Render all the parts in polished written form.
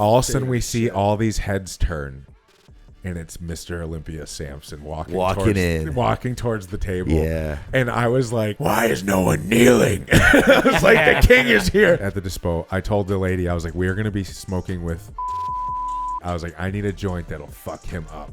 All of a sudden, we see all these heads turn, and it's Mr. Olympia Sampson walking towards the table. Yeah. And I was like, why is no one kneeling? I was like, the king is here. At the dispo, I told the lady, I was like, we're going to be smoking with... I was like, I need a joint that'll fuck him up.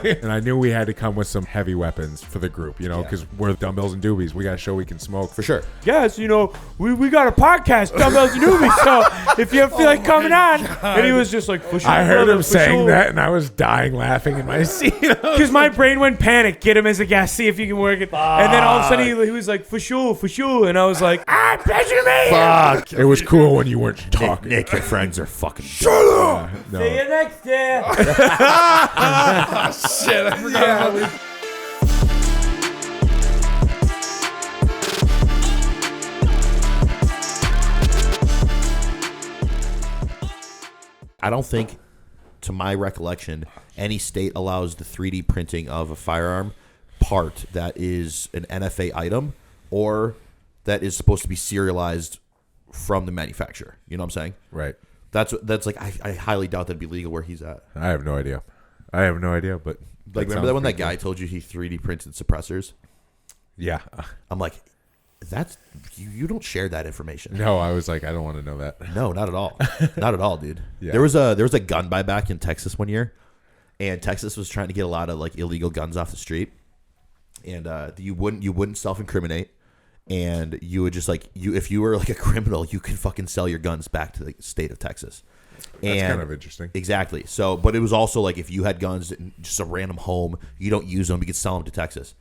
And I knew we had to come with some heavy weapons for the group, you know, because we're Dumbbells and Doobies. We got to show we can smoke. For sure. Yes, you know, we got a podcast, Dumbbells and Doobies, so if you ever feel like coming on. And he was just like, for sure, I heard him for saying sure. that, and I was dying laughing in my seat. Because my brain went panic. Get him as a guest, see if you can work it. And then all of a sudden he was like, for sure. And I was like, pleasure to meet you. Fuck. It was cool when you weren't talking. Nick, your friends are fucking... Shut up! See you next year. Shit, I forgot. I don't think, to my recollection, any state allows the 3D printing of a firearm part that is an NFA item or that is supposed to be serialized from the manufacturer. You know what I'm saying? Right. That's like I highly doubt that'd be legal where he's at. I have no idea. But Like, remember that when that guy told you he 3D printed suppressors? Yeah. I'm like, that's you don't share that information. No, I was like, I don't want to know that. No, not at all. Not at all, dude. Yeah. There was a gun buyback in Texas one year, and Texas was trying to get a lot of like illegal guns off the street, and you wouldn't self-incriminate, and you would just like if you were like a criminal, you could fucking sell your guns back to the state of Texas. That's And kind of interesting. Exactly. So, but it was also like if you had guns in just a random home, you don't use them, you could sell them to Texas.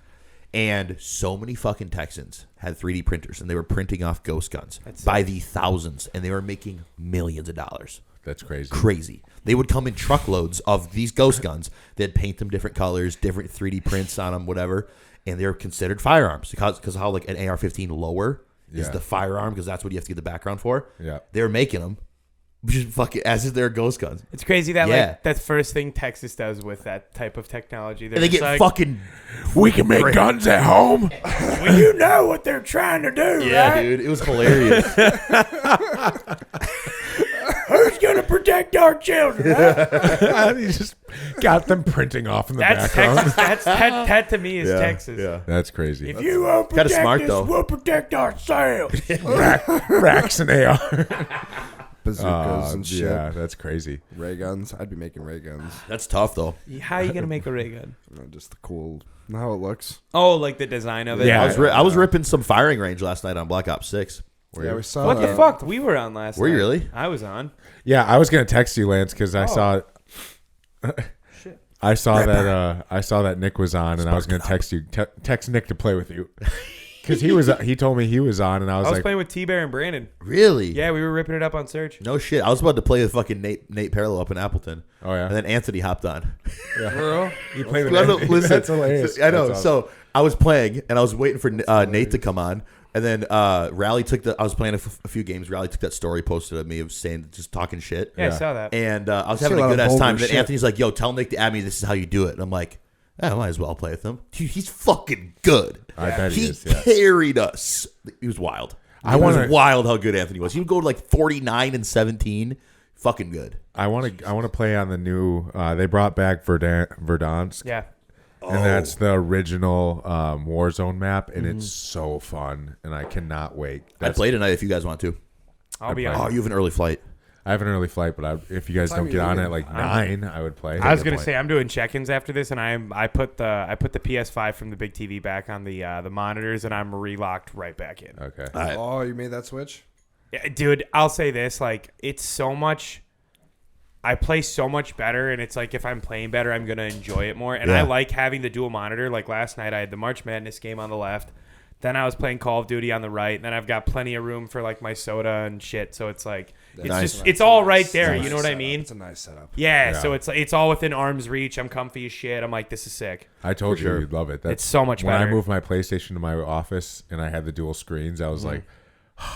And so many fucking Texans had 3D printers, and they were printing off ghost guns by the thousands, and they were making millions of dollars. That's crazy. Crazy. They would come in truckloads of these ghost guns. They'd paint them different colors, different 3D prints on them, whatever, and they were considered firearms because how like an AR-15 lower is the firearm because that's what you have to get the background for. Yeah. They were making them. Just fucking as if they're ghost guns. It's crazy that like that's the first thing Texas does with that type of technology. And they get like, fucking. We can make guns at home. Well, you know what they're trying to do, Yeah, right? dude, it was hilarious. Who's gonna protect our children? Huh? He just got them printing off in the That's background. Texas. That to me is Texas. Yeah. That's crazy. If you won't Kinda protect smart, us, though. we'll protect ourselves. Racks and AR. Bazookas and shit. Yeah, that's crazy. Ray guns. I'd be making ray guns. That's tough though. How are you gonna make a ray gun? Just the cool, how it looks. Oh, like the design of it. Yeah. I was ripping some firing range last night on Black Ops 6. Yeah, we saw What the that. fuck? We were on last. Were you night. really? I was on. Yeah, I was gonna text you, Lance, because I saw. Shit. I saw that Nick was on, and I was gonna text you. Text Nick to play with you, because he told me he was on, and I was I was like, playing with T-Bear and Brandon. Really? Yeah, we were ripping it up on Search. No shit. I was about to play with fucking Nate Parallel up in Appleton. oh yeah, And then Anthony hopped on. Bro. you played with I know, Andy. listen, That's hilarious. I know. That's awesome. So I was playing, and I was waiting for Nate to come on. And then Rally took I was playing a few games. Rally took that story posted of me of saying, just talking shit. Yeah, I saw that. And I was See having a a lot good of ass vulgar time. And then shit. Anthony's like, yo, tell Nick to add me. This is how you do it. And I'm like, I might as well play with him. Dude, he's fucking good. I bet he is. Yeah. Carried us. He was wild. I It was wanna- wild how good Anthony was. He would go to like 49 and 17. Fucking good. I want to play on the new. They brought back Verdansk. Yeah. And that's the original Warzone map, and it's so fun, and I cannot wait. I'd play tonight if you guys want to. I'll be Oh, on. you have an early flight. I have an early flight, but if you guys time don't get you on leaving? at like 9, I would play. I was gonna say I'm doing check-ins after this, and I put the PS5 from the big TV back on the monitors, and I'm relocked right back in. Okay. Oh, you made that switch? Yeah, dude, I'll say this: like, it's so much. I play so much better, and it's like if I'm playing better, I'm gonna enjoy it more. And I like having the dual monitor. Like last night, I had the March Madness game on the left, then I was playing Call of Duty on the right, and then I've got plenty of room for like my soda and shit. So it's like it's all right there. You know what I mean? It's a nice setup. Yeah. So it's all within arm's reach. I'm comfy as shit. I'm like, this is sick. I told For you sure. you'd love it. It's so much when better. I moved my PlayStation to my office and I had the dual screens, I was like,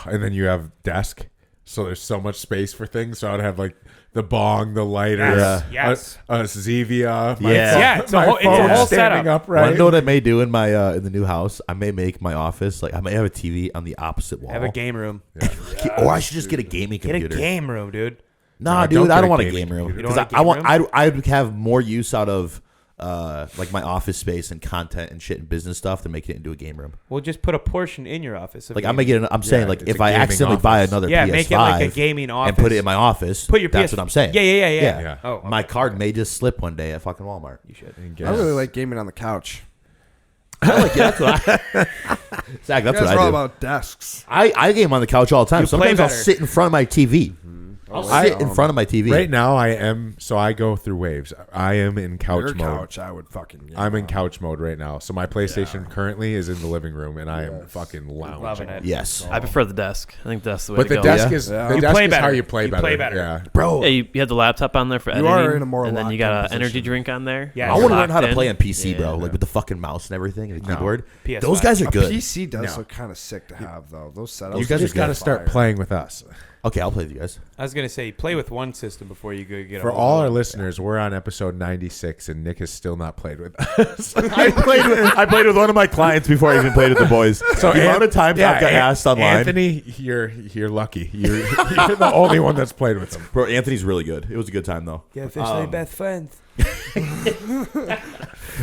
and then you have desk, so there's so much space for things. So I'd have like the bong, the lighter, Yes. a Zevia, Yeah. It's a whole standing setup. upright. Want to know what I may do in my in the new house? I may make my office like I may have a TV on the opposite wall. Have a game room. Or I should just get a gaming Get a computer. game room, dude. Nah, No, dude, don't I get don't a want a gaming game room computer. You don't because want a game room? I'd have more use out of like my office space and content and shit and business stuff than making it into a game room. We'll just put a portion in your office. Like I'm making, I'm saying like it's if a I gaming accidentally buy office. another Yeah, PS5 make it like a gaming office. and put it in my office, Put your that's PS what I'm saying. Yeah. Yeah. Oh, okay. My card may just slip one day at fucking Walmart. You should. I really like gaming on the couch. I like it. That's what Zach, that's You what guys are all I do. about desks. I game on the couch all the time. You play Sometimes I'll better. sit in front of my TV. I'll sit in front of my TV. Right now, I am. So I go through waves. I am in couch Your mode. couch, I would fucking. I'm in couch mode right now. So my PlayStation currently is in the living room, and I am fucking lounging. Loving it. Yes. I prefer the desk. I think that's the way But to the go. desk Yeah. is Yeah. the You desk play is how better. you play You better. play better. Yeah. Bro, Yeah, you have the laptop on there for You editing, are in a more and then you locked-in got an energy position. drink on there. Yeah. I want to learn Locked how to in. play on PC, Yeah. bro. Like with the fucking mouse and everything and the keyboard. PS5. Those guys are A good. PC does No. look kind of sick to have though. Those setups. You guys just are got to good. start Fire. playing with us. Okay, I'll play with you guys. I was gonna say play with one system before you go get. For a whole all our one. listeners, we're on episode 96, and Nick has still not played with us. I played with one of my clients before I even played with the boys. So the amount of times I've got asked online. Anthony, you're lucky. You're the only one that's played with him. Bro, Anthony's really good. It was a good time though. Yeah, officially best friends.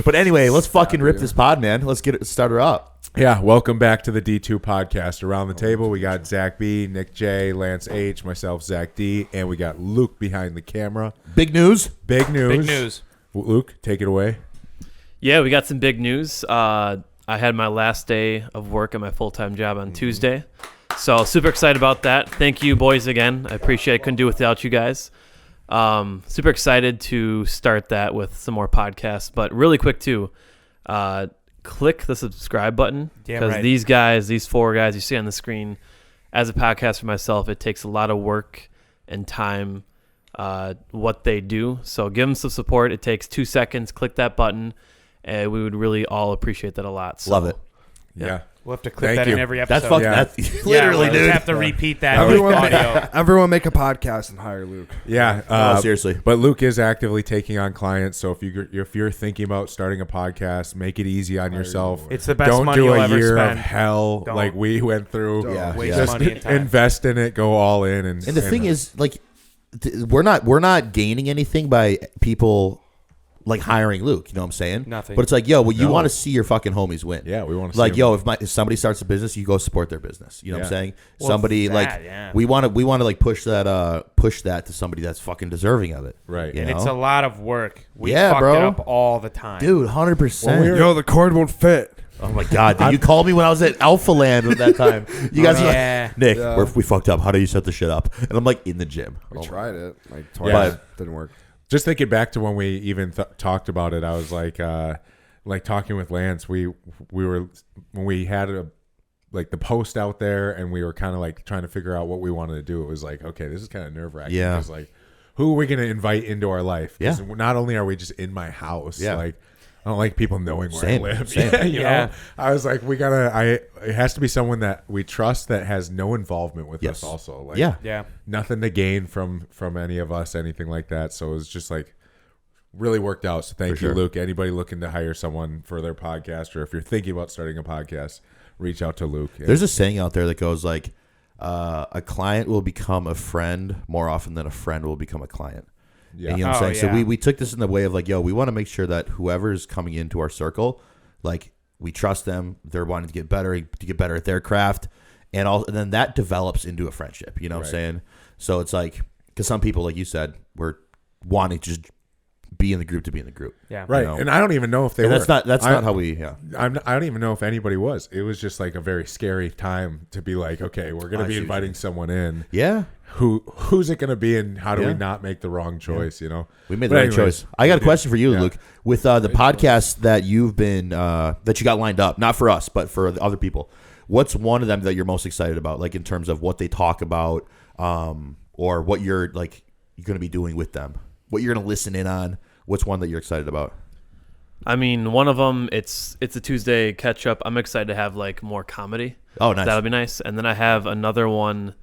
But anyway, let's fucking rip this pod, man. Let's get it started up. Yeah, welcome back to the D2 podcast. Around the table, we got Zach B, Nick J, Lance H, myself, Zach D, and we got Luke behind the camera. Big news. Big news. Big news. Luke, take it away. Yeah, we got some big news. I had my last day of work at my full-time job on Tuesday. So super excited about that. Thank you, boys, again. I appreciate it. Couldn't do it without you guys. Super excited to start that with some more podcasts. But really quick, too, click the subscribe button. Damn Because right. these four guys you see on the screen, as a podcast for myself, it takes a lot of work and time what they do. So give them some support. It takes 2 seconds. Click that button. And we would really all appreciate that a lot. So, Love it. Yeah. We'll have to clip Thank that you. in every episode. That's fucking. Yeah. That's Yeah, literally, we'll dude. just have to repeat that Everyone, audio. everyone make a podcast and hire Luke. Yeah. No, seriously. But Luke is actively taking on clients. So if you're thinking about starting a podcast, make it easy on yourself. It's the best Don't money do you'll a ever year of spend. hell Don't. like we went through. Don't. Yeah. Waste Yeah. money and time. Invest in it. Go all in. And And the thing is, like, we're not gaining anything by people like hiring Luke. You know what I'm saying? Nothing. But it's like, yo, well, you No. want to see your fucking homies win. Yeah, we want to Like, see yo, if somebody starts a business, you go support their business. You know what I'm Yeah. saying? Well, Somebody that, like yeah. we want to like push that to somebody that's fucking deserving of it. Right. You And know? it's a lot of work. We Yeah, fucked bro. it up all the time. Dude, 100%. Well, Yo, the cord won't fit. Oh my god, dude, you called me when I was at Alpha Land at that time. You guys were like, yeah. Nick, Yeah. we fucked up. How do you set the shit up? And I'm like, in the gym. We Oh. tried it like twice. Yeah. Didn't work. Just thinking back to when we even talked about it, I was like talking with Lance. We were when we had the post out there, and we were kind of like trying to figure out what we wanted to do. It was like, okay, this is kind of nerve wracking. Yeah. Because like, who are we going to invite into our life? 'Cause Yeah. not only are we just in my house, Yeah. like. I don't like people knowing where Same, I live. same. Yeah, you Yeah. know? I was like, it has to be someone that we trust that has no involvement with Yes. us also. Like, Yeah. Yeah. nothing to gain from any of us, anything like that. So it was just like really worked out. So thank For you, sure. Luke. Anybody looking to hire someone for their podcast, or if you're thinking about starting a podcast, reach out to Luke. There's a saying out there that goes like, a client will become a friend more often than a friend will become a client. yeah. And you know what I'm Oh, saying? yeah. So we took this in the way of like, yo, we want to make sure that whoever's coming into our circle, like we trust them, they're wanting to get better at their craft, and then that develops into a friendship. You know what I'm Right. saying? So it's like, because some people, like you said, were wanting to just be in the group to be in the group. Yeah. Right. you know. And I don't even know if they And were. that's not how we. Yeah. I don't even know if anybody was. It was just like a very scary time to be like, okay, we're going I to be see what you inviting mean. someone in. Yeah. Who's it going to be, and how do Yeah. we not make the wrong choice? You know, We made But the right anyways, choice. I got a we question did. for you, Yeah. Luke. With the podcast that you've been that you got lined up, not for us, but for the other people. What's one of them that you're most excited about, like in terms of what they talk about, or what you're going to be doing with them, what you're going to listen in on? What's one that you're excited about? I mean, one of them, it's a Tuesday catch up. I'm excited to have like more comedy. Oh, nice. That'll be nice. And then I have another one.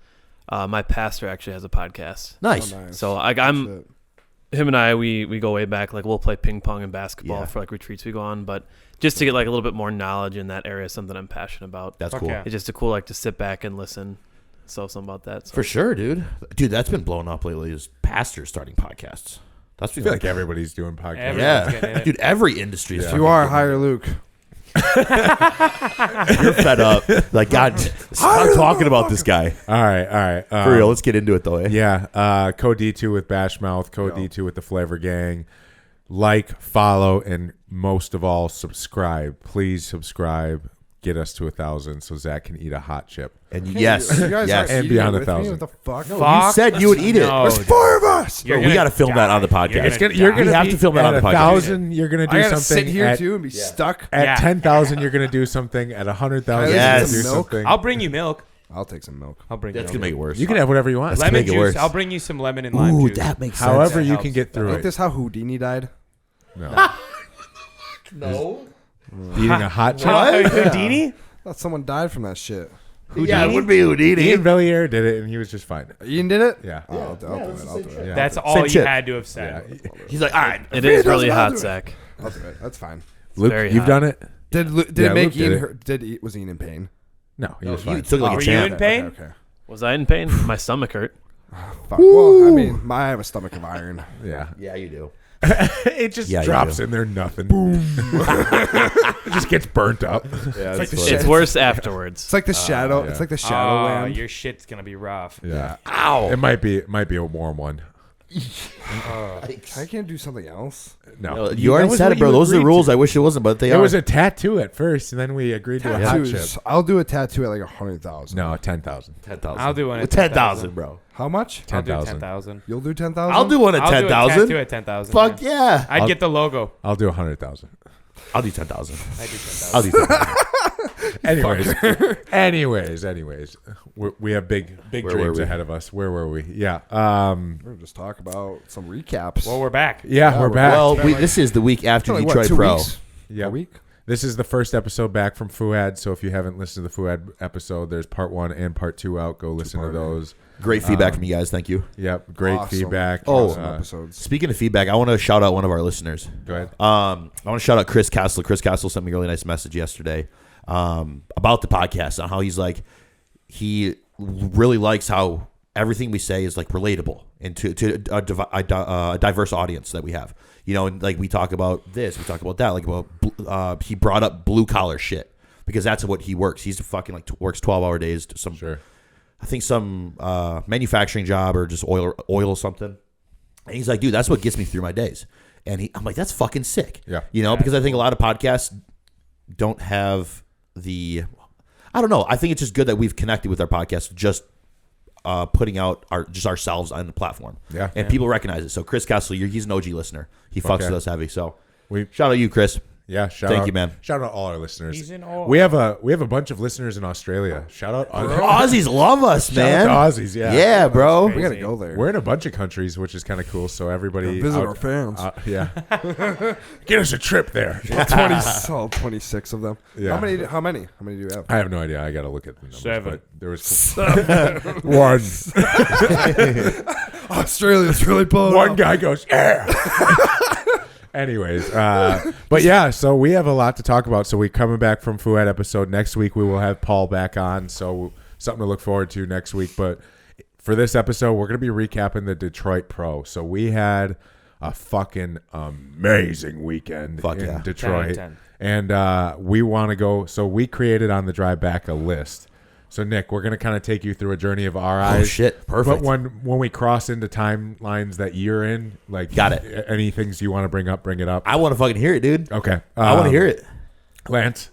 My pastor actually has a podcast. Nice. Oh, nice. So Shit. him and I, we go way back. Like we'll play ping pong and basketball Yeah. for like retreats we go on. But just to get like a little bit more knowledge in that area, something I'm passionate about. That's Fuck cool. yeah. It's just a cool like to sit back and listen. So something about that. So. For sure, dude. Dude, that's been blowing up lately. Is pastors starting podcasts? That's I feel like everybody's doing podcasts. Everyone's getting in yeah, it. dude. Every industry is. If you are, hire Luke. You're fed up. Like, God, stop talking about this guy. All right. For real, let's get into it though. Eh? Yeah, Code D2 with Bashmouth, Code D2 with the Flavor Gang. Like, follow, and most of all, subscribe. Please subscribe. Get us to 1,000 so Zach can eat a hot chip. And yes, You guys yes. aren't And eating beyond it with 1,000. me? What the fuck? You said you would eat it. No, There's dude. 4 of us. You're we gonna got to film that die. on the podcast. You're You're We have to film that on the podcast. 1,000, you're gonna do I gotta something. sit here at, too and be stuck. At Yeah. 10,000, you're gonna do something. At 100,000, Yes. you're gonna do Milk? something. I'll bring you milk. I'll take some milk. I'll bring That's you gonna make it worse. You can have whatever you want. That's lemon make it juice. worse. I'll bring you some lemon and lime Ooh, juice. that makes sense. However That you helps. can get through Ain't it. this how Houdini died? No. No. Eating a hot chip. Houdini? I thought someone died from that shit. Yeah, it would be Houdini. Ian Bellier did it, and he was just fine. Ian did it? Yeah. Oh, I'll do it. I'll do it. Yeah. That's all Same you shit. had to have said. Yeah. He's like, all right. It is really I'll hot, do it. Zach. I'll do it. That's fine. Luke, very you've hot. done it? Did Yeah, it make Luke did Ian it. hurt? Was Ian in pain? No, he No, was he fine. took like a Were you champ. in pain? Okay. Was I in pain? My stomach hurt. Fuck. Well, I mean, I have a stomach of iron. Yeah. Yeah, you do. It just Yeah, you drops do. in there, nothing. Boom. It just gets burnt up. Yeah, like the funny. It's worse afterwards. It's like the shadow. yeah. It's like the shadow Oh, land. your shit's gonna be rough. Yeah. Ow. It might be a warm one. I can't do something else. No. No, you already that was said what it, bro. you Those are the agreed rules. to. I wish it wasn't, but they It are. was a tattoo at first, and then we agreed to a hot chip. Tattoos. I'll do a tattoo at like 100,000. No, 10,000. 10,000. I'll do one at 10,000, bro. How much? I'll do 10,000. 10,000. You'll do 10,000. I'll do one at I'll do a 10,000. tattoo at 10,000. Fuck yeah. I'd I'll- get the logo. I'll do 100,000. I'll do 10,000. I do 10,000. I'll do 10,000. Anyways, we have big Where were dreams we? ahead of us. Where were we? Yeah. We're gonna just talk about some recaps. Well, we're back. Yeah, we're back. Well, this is the week after Only, Detroit 2 Pro. weeks? Yeah. A week? This is the first episode back from Fuad, so if you haven't listened to the Fuad episode, there's part 1 and part 2 out. Go listen to Two-parter. those. Great feedback from you guys. Thank you. Yep, great Awesome. feedback. Oh. Awesome episodes. Speaking of feedback, I want to shout out one of our listeners. Go ahead. I want to shout out Chris Castle. Chris Castle sent me a really nice message yesterday about the podcast, on how he's like, he really likes how everything we say is like relatable and to a diverse audience that we have. You know, and like we talk about this, we talk about that. Like, well, he brought up blue collar shit because that's what he works. He's fucking like works 12-hour days to some. Sure. I think some manufacturing job or just oil or something. And he's like, dude, that's what gets me through my days. And I'm like, that's fucking sick. Yeah. You know, because I think a lot of podcasts don't have the, I don't know. I think it's just good that we've connected with our podcast, just putting out ourselves on the platform. Yeah. And people recognize it. So Chris Castle, he's an OG listener. He fucks Okay. with us heavy. So We shout out you, Chris. Yeah, shout Thank out, you, man. Shout out all our listeners. He's in all- We have a bunch of listeners in Australia. Shout out Aussies love us, Shout man. out to Aussies, yeah. Yeah, bro. We gotta go there. We're in a bunch of countries, which is kind of cool. So everybody Visit our fans. yeah. Get us a trip there. 26 of them. Yeah. How many do you have? I have no idea. I got to look at the numbers. 7. But there was 1. Australia's really pulling One guy goes, yeah. Anyways, but yeah, so we have a lot to talk about. So we're coming back from Fuad episode. Next week we will have Paul back on. So something to look forward to next week. But for this episode, we're going to be recapping the Detroit Pro. So we had a fucking amazing weekend Fuck in yeah. Detroit. 10. And we want to go. So we created on the drive back a list. So Nick, we're going to kind of take you through a journey of our eyes. Oh, shit. Perfect. But when we cross into timelines that you're in, like, Got it. Any things you want to bring up, bring it up. I want to fucking hear it, dude. Okay. I want to hear it. Lance,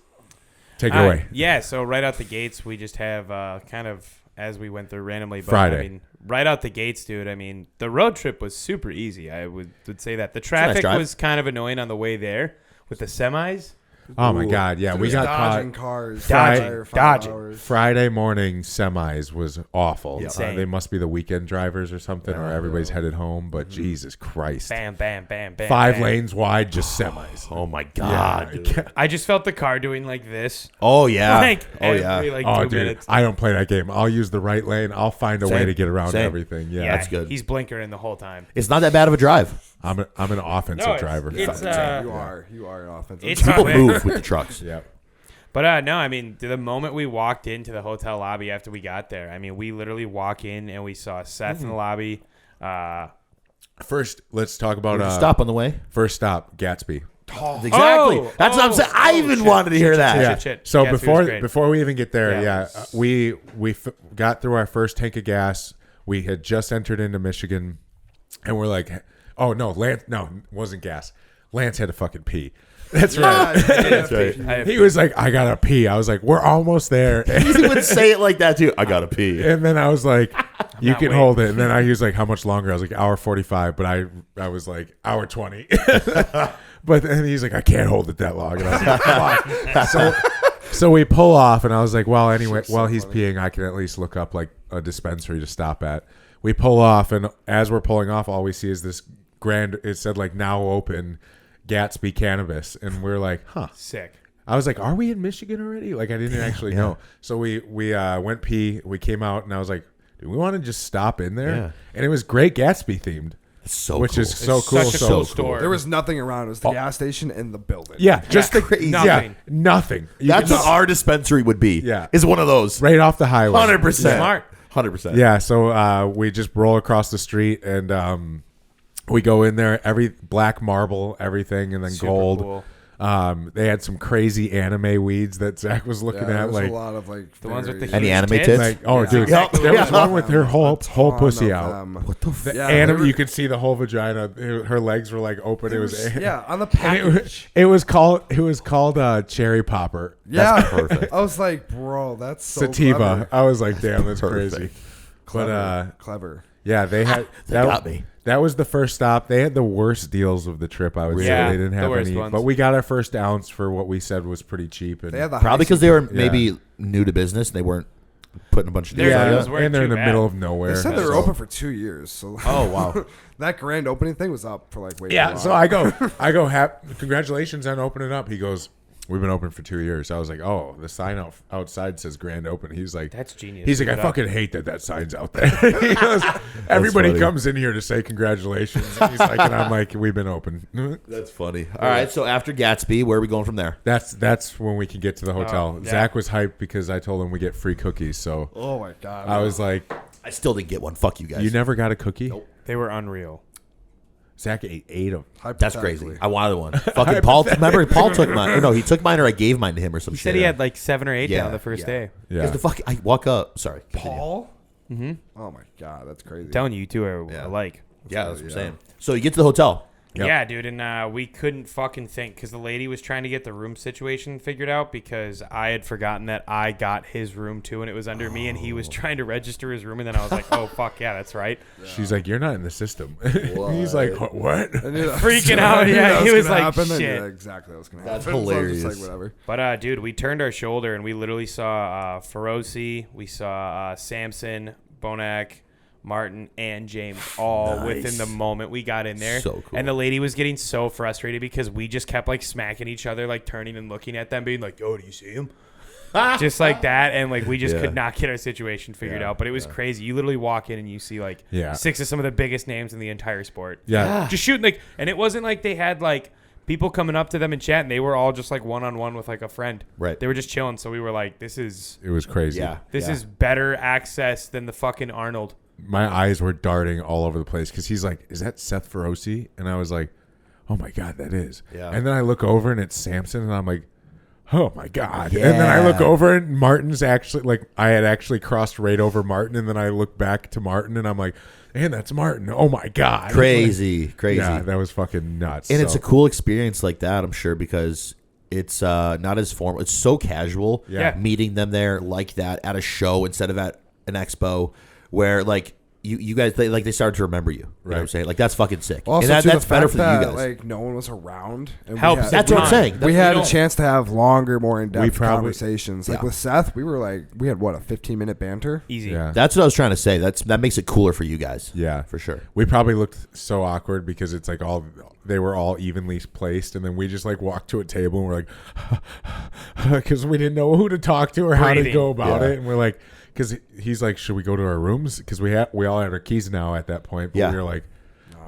take it away. Yeah, so right out the gates, we just have kind of, as we went through randomly. But Friday. I mean, right out the gates, dude, I mean, the road trip was super easy. I would say that. The traffic drive. was kind of annoying on the way there with the semis. Oh my God! Yeah, we got dodging caught. cars. Dodging, for 5 dodging. hours. Friday morning semis was awful. Insane. They must be the weekend drivers or something, or everybody's headed home. But Jesus Christ, Bam, bam, bam, bam. 5 bam. lanes wide, just semis. Oh, my God. Yeah. dude. I just felt the car doing like this. Oh, yeah. Like Oh, every, yeah. like Oh, 2 dude, minutes. I don't play that game. I'll use the right lane. I'll find a way Same. to get around Same. everything. Yeah, Yeah, that's good. He's blinkering the whole time. It's not that bad of a drive. I'm an offensive No, driver. it's You are an offensive. It's People quick. move with the trucks. Yeah. But no, I mean, the moment we walked into the hotel lobby after we got there, I mean, we literally walk in and we saw Seth in the lobby. First, let's talk about stop on the way. First stop, Gatsby. Exactly. That's what I'm saying. I even wanted to hear that. So Gatsby was before we even get there, Yeah. we got through our first tank of gas. We had just entered into Michigan, and we're like, oh no, Lance, no, it wasn't gas. Lance had to fucking pee. That's right. That's right. He was like, I gotta pee. I was like, we're almost there. He would say it like that too. I gotta pee. And then I was like, you can waiting. hold it. And then he was like, how much longer? I was like, hour 45. But I was like, hour 20. But then he's like, I can't hold it that long. And I was like, fuck. So we pull off, and I was like, well, anyway, while he's peeing, I can at least look up like a dispensary to stop at. We pull off, and as we're pulling off, all we see is this it said like now open Gatsby Cannabis. And we're like, huh. Sick. I was like, are we in Michigan already? Like, I didn't actually know. So we went pee. We came out, and I was like, do we want to just stop in there? Yeah. And it was great Gatsby themed. Which is so cool. Such a cool store. There was nothing around. It was the gas station and the building. Yeah, just crazy. nothing. You That's could what our dispensary would be. Yeah. Is one of those. right off the highway. 100%. Smart. 100%. Yeah, so we just roll across the street, and we go in there, every black marble, everything, and then Super gold. cool. They had some crazy anime weeds that Zach was looking There at, was like a lot of like The ones with the Any huge anime tits? tits? like, oh, Yeah. dude, Exactly. there was Yeah. one with her whole ton pussy of out. them. What the fuck? Yeah, And they you were- could see the whole vagina. Her legs were like open. It was yeah, on the and package. it was called Cherry Popper. Yeah, That's perfect. I was like, bro, that's so Sativa. clever. I was like, damn, that's Perfect. crazy. Clever. But Clever. yeah, they had They got me. That was the first stop. They had the worst deals of the trip. I would say Yeah, they didn't the have worst any, ones. but we got our first ounce for what we said was pretty cheap. And They had the Probably high because they were Yeah. maybe new to business and they weren't putting a bunch of Their deals yeah, on deals it. weren't and they're in too the bad. middle of nowhere. They said they were so- open for 2 years. So Oh, wow. that grand opening thing was up for like way too Yeah, long. so I go, congratulations on opening up. He goes, we've been open for 2 years. I was like, oh, the sign outside says grand open. He's like, That's genius. he's like, I Look it up. fucking hate that sign's out there. He goes, everybody funny. comes in here to say congratulations. And he's like, and I'm like, we've been open. That's funny. All right, so after Gatsby, where are we going from there? That's when we can get to the hotel. yeah. Zach was hyped because I told him we get free cookies. So oh my god. I was like, I still didn't get one. Fuck you guys. you never got a cookie? Nope. They were unreal. Zach ate 8 of them. That's crazy. I wanted one. Fucking Paul. Remember, Paul took mine. Or no, he took mine, or I gave mine to him, or some He shit. said he had like 7 or 8 Yeah, down the first yeah. day. Yeah. Because the fuck, I walk up. Sorry, continue. Paul. Mm-hmm. Oh my god, that's crazy. I'm telling you, you two are Yeah. alike. Yeah, that's what I'm Yeah. saying. So you get to the hotel. Yep. Yeah, dude, and we couldn't fucking think because the lady was trying to get the room situation figured out because I had forgotten that I got his room too, and it was under me, and he was trying to register his room, and then I was like, oh fuck yeah, that's right. She's like, you're not in the system. He's like, what? I knew that Freaking I out, knew yeah, that he was gonna like, happen, and shit. yeah, exactly, that was gonna That's happen. So I was just hilarious. like, whatever. But dude, we turned our shoulder and we literally saw Feroci, we saw Samson, Bonac, Martin, and James all Nice. within the moment we got in there. So cool. And the lady was getting so frustrated because we just kept like smacking each other, like turning and looking at them, being like, "Yo, do you see him?" Just like that, and like we just Yeah. could not get our situation figured out. But it was crazy. You literally walk in and you see like Yeah. 6 of some of the biggest names in the entire sport. Yeah. Just shooting like, and it wasn't like they had like people coming up to them and chatting. They were all just like one-on-one with like a friend. Right. They were just chilling. So we were like, this is It was crazy. Yeah. is better access than the fucking Arnold. My eyes were darting all over the place because he's like, is that Seth Feroci? And I was like, oh my God, that is. Yeah. And then I look over and it's Samson, and I'm like, oh my God. And then I look Yeah. over and Martin's actually, like, I had actually crossed right over Martin, and then I look back to Martin and I'm like, and that's Martin. Oh my God. Crazy. Yeah, that was fucking nuts. And it's So, a cool experience like that, I'm sure, because it's not as formal. It's so casual. Yeah. Meeting them there like that at a show instead of at an expo, where like you guys they started to remember you. You know what I'm Right. saying? Like that's fucking sick. Also, and too, that's the better fact for you that, guys. like no one was around. And we Helps. had- That's what I'm time. saying. We had a don't- chance to have longer, more We in-depth probably- conversations. Like Yeah. with Seth, we were like, we had what, a 15-minute banter? Easy. yeah. That's what I was trying to say. That makes it cooler for you guys. Yeah. For sure. We probably looked so awkward because it's like they were all evenly placed, and then we just like walked to a table and we're like, because we didn't know who to talk to or how to Breathing. go about Yeah. it, and we're like, because he's like, should we go to our rooms? Because we all had our keys now at that point, but Yeah. we were like,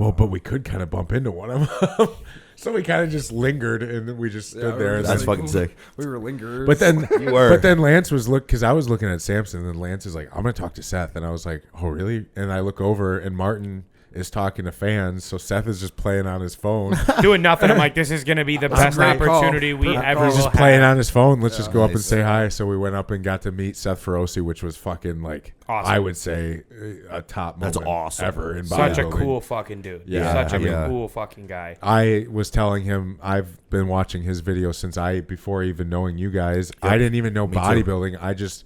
well, but we could kind of bump into one of them. So we kind of just lingered, and then we just stood there. And That's then, fucking sick. We were lingers. but then, You were. but then Lance was because I was looking at Samson, and Lance is like, "I'm gonna talk to Seth," and I was like, "Oh, really?" And I look over, and Martin is talking to fans, so Seth is just playing on his phone. Doing nothing. I'm like, this is going to be the best great call. opportunity we ever He's will just playing have. on his phone. Let's just go up and Nice. say hi. So we went up and got to meet Seth Feroce, which was fucking like Awesome. I would say a top moment That's awesome. ever in Such a bodybuilding. cool fucking dude. Yeah, Such I a mean, cool fucking guy. I was telling him I've been watching his videos since before even knowing you guys. I didn't even know Me too. bodybuilding. I just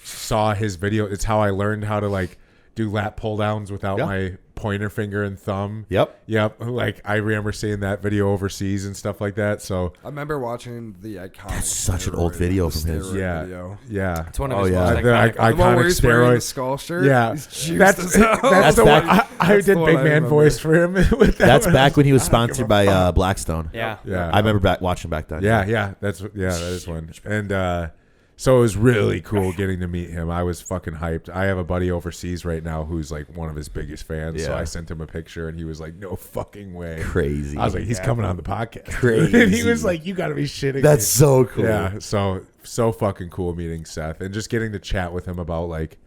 saw his video. It's how I learned how to like do lat pull downs without Yeah. my pointer finger and thumb. Yep. Like I remember seeing that video overseas and stuff like that. So I remember watching the iconic. That's such an old video the from his. steroid yeah, video. yeah. It's one of Oh, his yeah. most The iconic. iconic The one where he's wearing the steroids. skull shirt. Yeah, He's juiced that's as hell. that's the one. back- I That's did the big one I man remember. voice for him with that. That's one. back when he was I don't give sponsored a by fuck. Blackstone. Yeah. Yeah, I remember watching back then. Yeah, that is one. And so it was really cool getting to meet him. I was fucking hyped. I have a buddy overseas right now who's like one of his biggest fans. So Yeah. I sent him a picture, and he was like, "No fucking way." Crazy. I was like, "He's coming on the podcast." Crazy. And he was like, "You got to be shitting." That's me." so cool. Yeah. So fucking cool meeting Seth and just getting to chat with him about like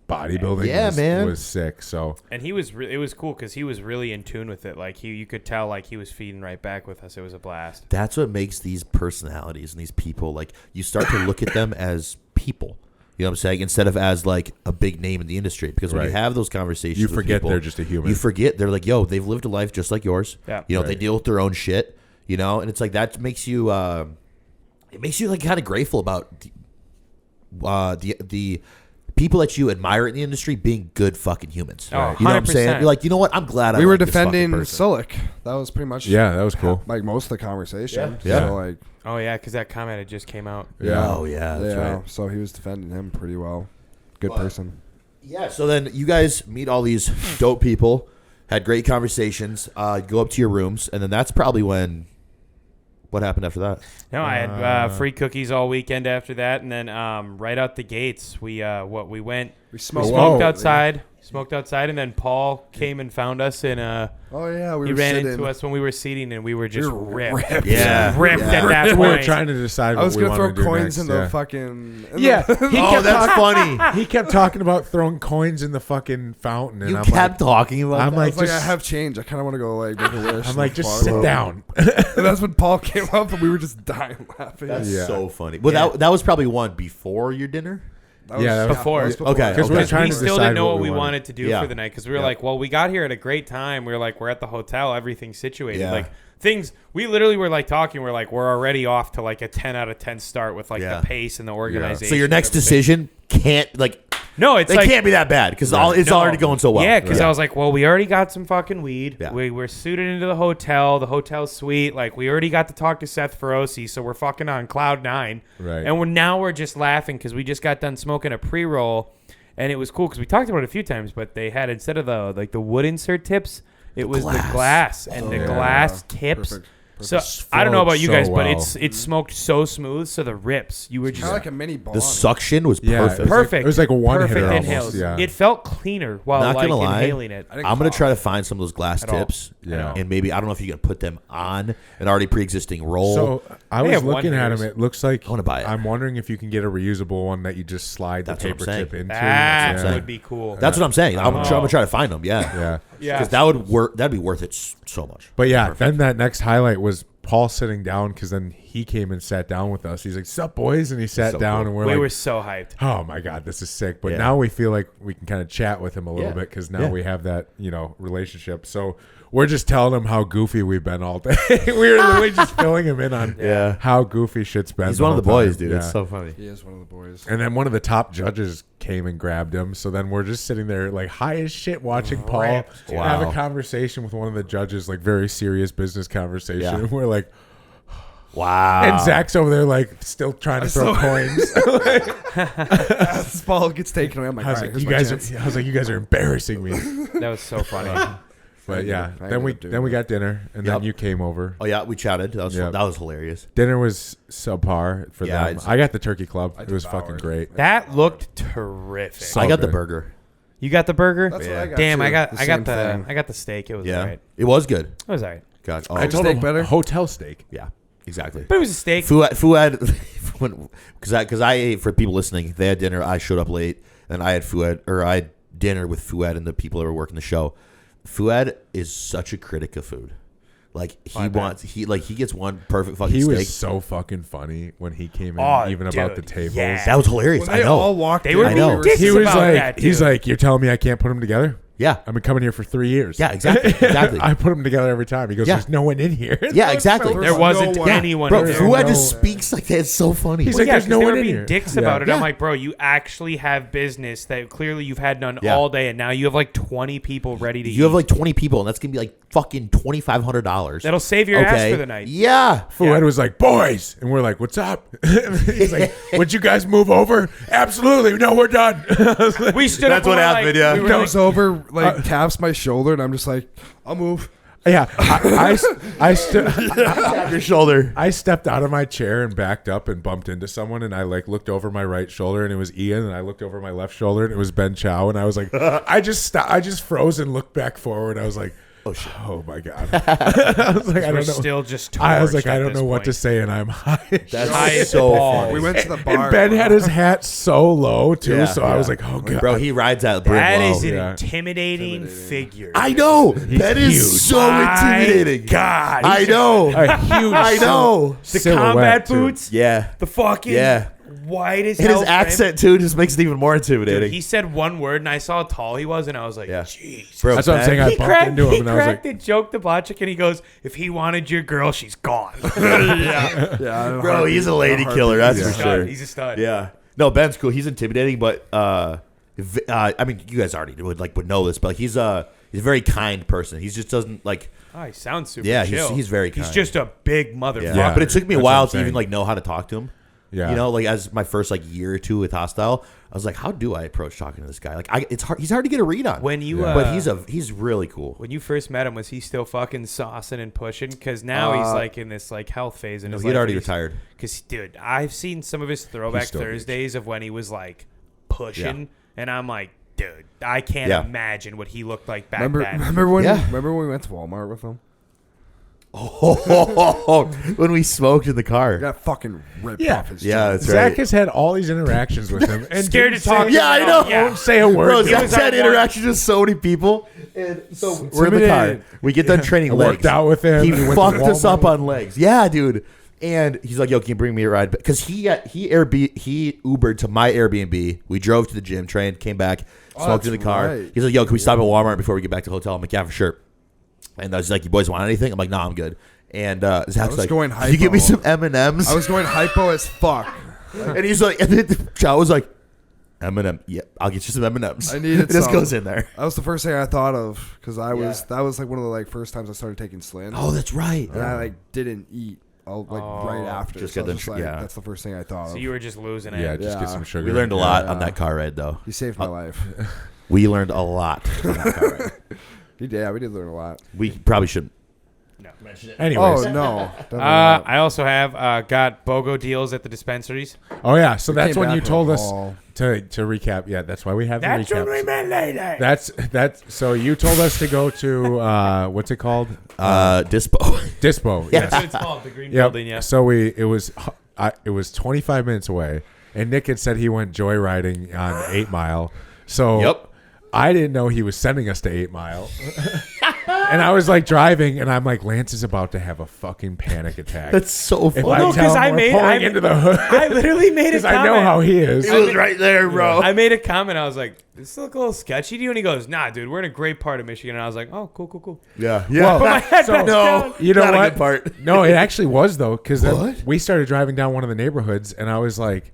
bodybuilding. Yeah, man. was sick. So And he was it was cool because he was really in tune with it. Like you could tell like he was feeding right back with us. It was a blast. That's what makes these personalities and these people, like, you start to look at them as people. You know what I'm saying? Instead of as like a big name in the industry. Because when you Right. have those conversations, you with forget people, they're just a human. You forget they're like, yo, they've lived a life just like yours. Yeah. You know, they Right. deal with their own shit. You know, and it's like that makes you, it makes you like kind of grateful about the people that you admire in the industry being good fucking humans. Oh, You know what I'm saying? 100%. You're like, you know what? I'm glad We I were like this fucking defending person. Silik. That was pretty much yeah, that was cool. like most of the conversation. Yeah. So Yeah. like Oh yeah, because that comment had just came out. Yeah. Oh yeah, that's right. So he was defending him pretty well. Good person. Yeah, so then you guys meet all these dope people, had great conversations, go up to your rooms, and then that's probably when. What happened after that? No, I had free cookies all weekend after that, and then right out the gates, we went. We We smoked. smoked outside, and then Paul came and found us, and Oh yeah, we he were ran sitting. into us when we were seating, and we were just were ripped. Yeah. ripped at that We were point. trying to decide I what was we gonna throw wanted to do coins next. in the fucking. Yeah, he Oh, kept that's talking- funny. He kept talking about throwing coins in the fucking fountain, and You I'm kept like, talking about I'm that? I like, was like, I just, have change. I kind of want to go like make a wish. I'm like, just Fuck. sit down. And that's when Paul came up, and we were just dying laughing. That's Yeah. so funny. Well, Yeah. that was probably one before your dinner. Yeah, that was before. Okay, Because we were okay. trying We to still decide didn't know what we we wanted to do Yeah. for the night because we were Yeah. like, well, we got here at a great time. We were like, we're at the hotel, everything's situated. Yeah. Like things, we literally were like talking. We're like, we're already off to like a 10 out of 10 start with like Yeah. the pace and the organization. So your and next everything. decision can't No, it's it like can't be that bad because it's No. already going so well. Yeah, because I was like, well, we already got some fucking weed. Yeah. We were suited into the hotel suite. Like, we already got to talk to Seth Feroce, so we're fucking on cloud 9. Right. And we're just laughing because we just got done smoking a pre-roll, and it was cool because we talked about it a few times, but they had, instead of the wood insert tips, it was the glass and the yeah. glass tips. Perfect. So I don't know about you so guys, but well. it's smoked so smooth. So the rips, you were just Kind of like a mini ball. the suction was Yeah, perfect. it was perfect. it was like a one perfect hitter inhales. almost. Yeah. It felt cleaner while Not like gonna lie, inhaling it. I didn't I'm gonna cough. try to find some of those glass At all. tips, Yeah. and maybe I don't know if you can put them on an already pre-existing roll. So I They was have one looking at hitters. them. It looks like I wanna buy it. I'm wondering if you can get a reusable one that you just slide the That's what I'm paper saying. tip into. That saying. would be cool. That's what I'm saying. I'm Oh. gonna try to find them. Yeah, Yeah. Yeah. because that would work. That'd be worth it so much. But yeah, then that next highlight was Paul sitting down because then he came and sat down with us. He's like, "Sup, boys?" And he sat So down, cool. and we're we like, were so hyped. "Oh my god, this is sick!" But Yeah. now we feel like we can kind of chat with him a little Yeah. bit because now Yeah. we have that relationship. So we're just telling him how goofy we've been all day. We were literally just filling him in on Yeah. how goofy shit's been. He's one of the whole boys, time. dude. Yeah. It's so funny. He is one of the boys. And then one of the top judges came and grabbed him. So then we're just sitting there like high as shit watching Paul Ripped, dude. have a Wow. conversation with one of the judges, like very serious business conversation. Yeah. And we're like, Wow. and Zach's over there like still trying to throw coins. As Paul gets taken away, I'm like, I was all right, like, here's my chance. I was like, you guys are embarrassing me. That was so funny. But yeah, I then we ended up then we doing got dinner, and Yep. then you came over. Oh yeah, we chatted. That was Yep. that was hilarious. Dinner was subpar for Yeah, them. it's- I got the turkey club. I It was devoured fucking great. That looked terrific. So I got the good. burger. You got the burger? That's what I got. Damn, too. I got same thing. the steak. It was Yeah, alright. it was good. It was alright. God, I told steak him better? hotel steak. yeah, exactly. But it was a steak. Fuad, because I ate, for people listening, they had dinner. I showed up late, and I had dinner with Fuad and the people that were working the show. Fuad is such a critic of food. Like he gets one perfect fucking He steak. was so fucking funny when he came in, Oh, even about the dude, tables. yeah. That was hilarious. When I they know. all walked They in, were I know. being dicks He was about like, that, he's dude. like, you're telling me I can't put them together? Yeah. I've been coming here for 3 years. Yeah, exactly. Exactly. I put them together every time. He goes, Yeah. there's no one in here. Yeah, That's exactly. so There funny. wasn't one. anyone Bro, in there. Fuad No. just speaks like that. It's so funny. He's Well, like, yeah, there's 'cause no they one were in being here. dicks Yeah. about it. Yeah. I'm like, bro, you actually have business that clearly you've had done Yeah. all day, and now you have like 20 people ready to eat. You have like 20 people, and that's gonna be like fucking $2,500. That'll save your ass for the night. Yeah. Fuad was like, boys. And we're like, what's up? He's like, would you guys move over? Absolutely. No, we're done. We stood That's up. what and we're happened, like, yeah. we were comes like, over, like taps my shoulder, and I'm just like, I'll move. Yeah. I Tap your shoulder. I stepped out of my chair and backed up and bumped into someone, and I like looked over my right shoulder and it was Ian, and I looked over my left shoulder and it was Ben Chow, and I was like, I just froze and looked back forward. I was like, oh shit, oh my god. I was like, I we're don't know. still just. I was like, torched I at don't this know what point. to say, and I'm high. That's High as so balls. funny. We went to the bar. And Ben had his hat so low too, Yeah, so I yeah. was like, oh god, Bro, he rides that brim That low. is an Yeah. intimidating figure. I know. That is huge. so My intimidating. God, I know. a huge. I know. the silhouette, combat too. boots, Yeah. the fucking Yeah. white as And hell his frame. accent, too, just makes it even more Dude, intimidating. he said one word, and I saw how tall he was, and I was like, Yeah. jeez. Bro, That's what I'm Ben- saying. I He bumped cracked, into him, he and I was cracked like, the joke to Botchick, and he goes, if he wanted your girl, she's gone. Yeah, Bro, he's a lady killer, that's He's a for stud. sure. He's a stud. Yeah. No, Ben's cool. He's intimidating, but I mean, you guys already would know this, but like, he's a very kind person. He just doesn't like. Oh, he sounds super Yeah, chill. he's very He's kind. just a big motherfucker. Yeah. But it took me a That's while what I'm to even saying. like know how to talk to him. yeah, You know, like as my first like year or two with Hostile, I was like, how do I approach talking to this guy? Like, it's hard. He's hard to get a read on. When you, but he's really cool. when you first met him, was he still fucking saucing and pushing? Because now he's like in this like health phase in his He life. had already retired. Because dude, I've seen some of his throwback still Thursdays of when he was like pushing, Yeah. and I'm like, dude, I can't Yeah. imagine what he looked like back Remember, then. remember when? Yeah. Remember when we went to Walmart with him? When we smoked in the car. He got fucking ripped Yeah. off his. Yeah, jeans. that's Zach right. has had all these interactions with him, and Scared to didn't talk. say- Yeah, I know. Yeah. Won't say a word. Bro, to Zach him. was our had one- interactions with so many people, and so we're in the car. Intimidated. We get done training I legs. worked out with him. He We went to fucked us Walmart up on legs. Yeah, dude. And he's like, "Yo, can you bring me a ride?" Because he Ubered to my Airbnb. We drove to the gym, trained, came back, smoked in the that's car. right. He's like, "Yo, can we stop at Walmart before we get back to the hotel?" I'm like, "Yeah, for sure." And I was like, "You boys want anything?" I'm like, "Nah, I'm good." And Zach's was like, going "Can you give me hypo. some M&Ms?" I was going hypo as fuck. and he's like, and then Chow was like, "M&M, yeah, I'll get you some M&Ms." I needed It just some. goes in there. That was the first thing I thought of because that was Yeah. like one of the like first times I started taking Slim. Oh, that's right. and I like didn't eat. Right after. Just so get I was them- like, yeah. that's the first thing I thought So of. you were just losing it. Yeah, just get Yeah. some sugar. We learned a lot on Yeah. that car ride, though. He saved my life. We learned a lot on that car ride. Yeah, we did learn a lot. We probably shouldn't. Anyways, Oh no. Definitely not. I also have got BOGO deals at the dispensaries. oh yeah, so that's Came when back you from told the us hall. to recap. Yeah, that's why we have the That's recap. what we meant later. That's so you told us to go to what's it called? Dispo. Dispo. Yeah. Yes. That's what it's called, the green Yep. building. Yeah. So it was 25 minutes away, and Nick had said he went joyriding on 8 Mile. So Yep. I didn't know he was sending us to 8 Mile. And I was like driving, and I'm like, Lance is about to have a fucking panic attack. That's so If funny. I no, tell 'cause him I we're made- pulling I- into the hood, I literally made a because comment. I know how he is. It was right there, bro. I made a comment. I was like, "This look a little sketchy to you?" And he goes, "Nah, dude, we're in a great part of Michigan." And I was like, "Oh, cool." Yeah. Well, Put my head so- back down. No, You know not what? a good part. No, it actually was though, because What? we started driving down one of the neighborhoods, and I was like,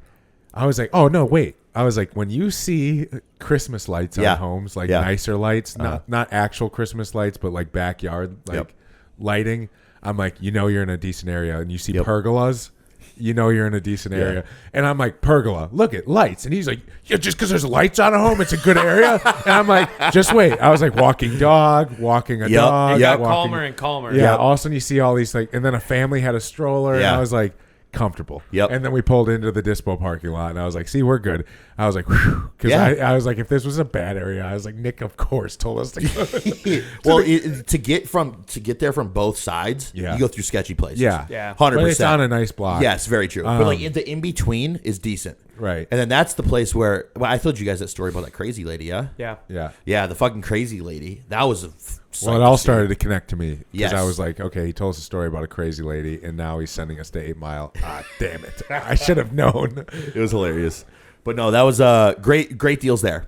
oh no, wait. I was like, when you see Christmas lights Yeah. on homes, like Yeah. nicer lights, not actual Christmas lights, but like backyard Yep. lighting, I'm like, you know, you're in a decent area, and you see Yep. pergolas. You know you're in a decent area. And I'm like, pergola, look at lights. And he's like, yeah, just because there's lights on a home, it's a good area. And I'm like, just wait. I was like, walking dog, walking a Yep. dog. It got walking- calmer and calmer. Yeah, Yep. all of a sudden you see all these, like, and then a family had a stroller. And Yeah. I was like, comfortable. Yep. And then we pulled into the dispo parking lot, and I was like, see, we're good. I was like, because I was like, if this was a bad area, I was like, Nick, of course, told us to go. Well, to get there from both sides, Yeah. you go through sketchy places. Yeah. 100%. But it's on a nice block. Yes, very true. But like the in between is decent. Right. And then that's the place where I told you guys that story about that crazy lady, yeah? Yeah. Yeah. Yeah, the fucking crazy lady. That was a sight Well, it to all see. started to connect to me because Yes. I was like, okay, he told us a story about a crazy lady, and now he's sending us to 8 Mile. Ah, damn it! I should have known. It was hilarious. But no, that was great deals there.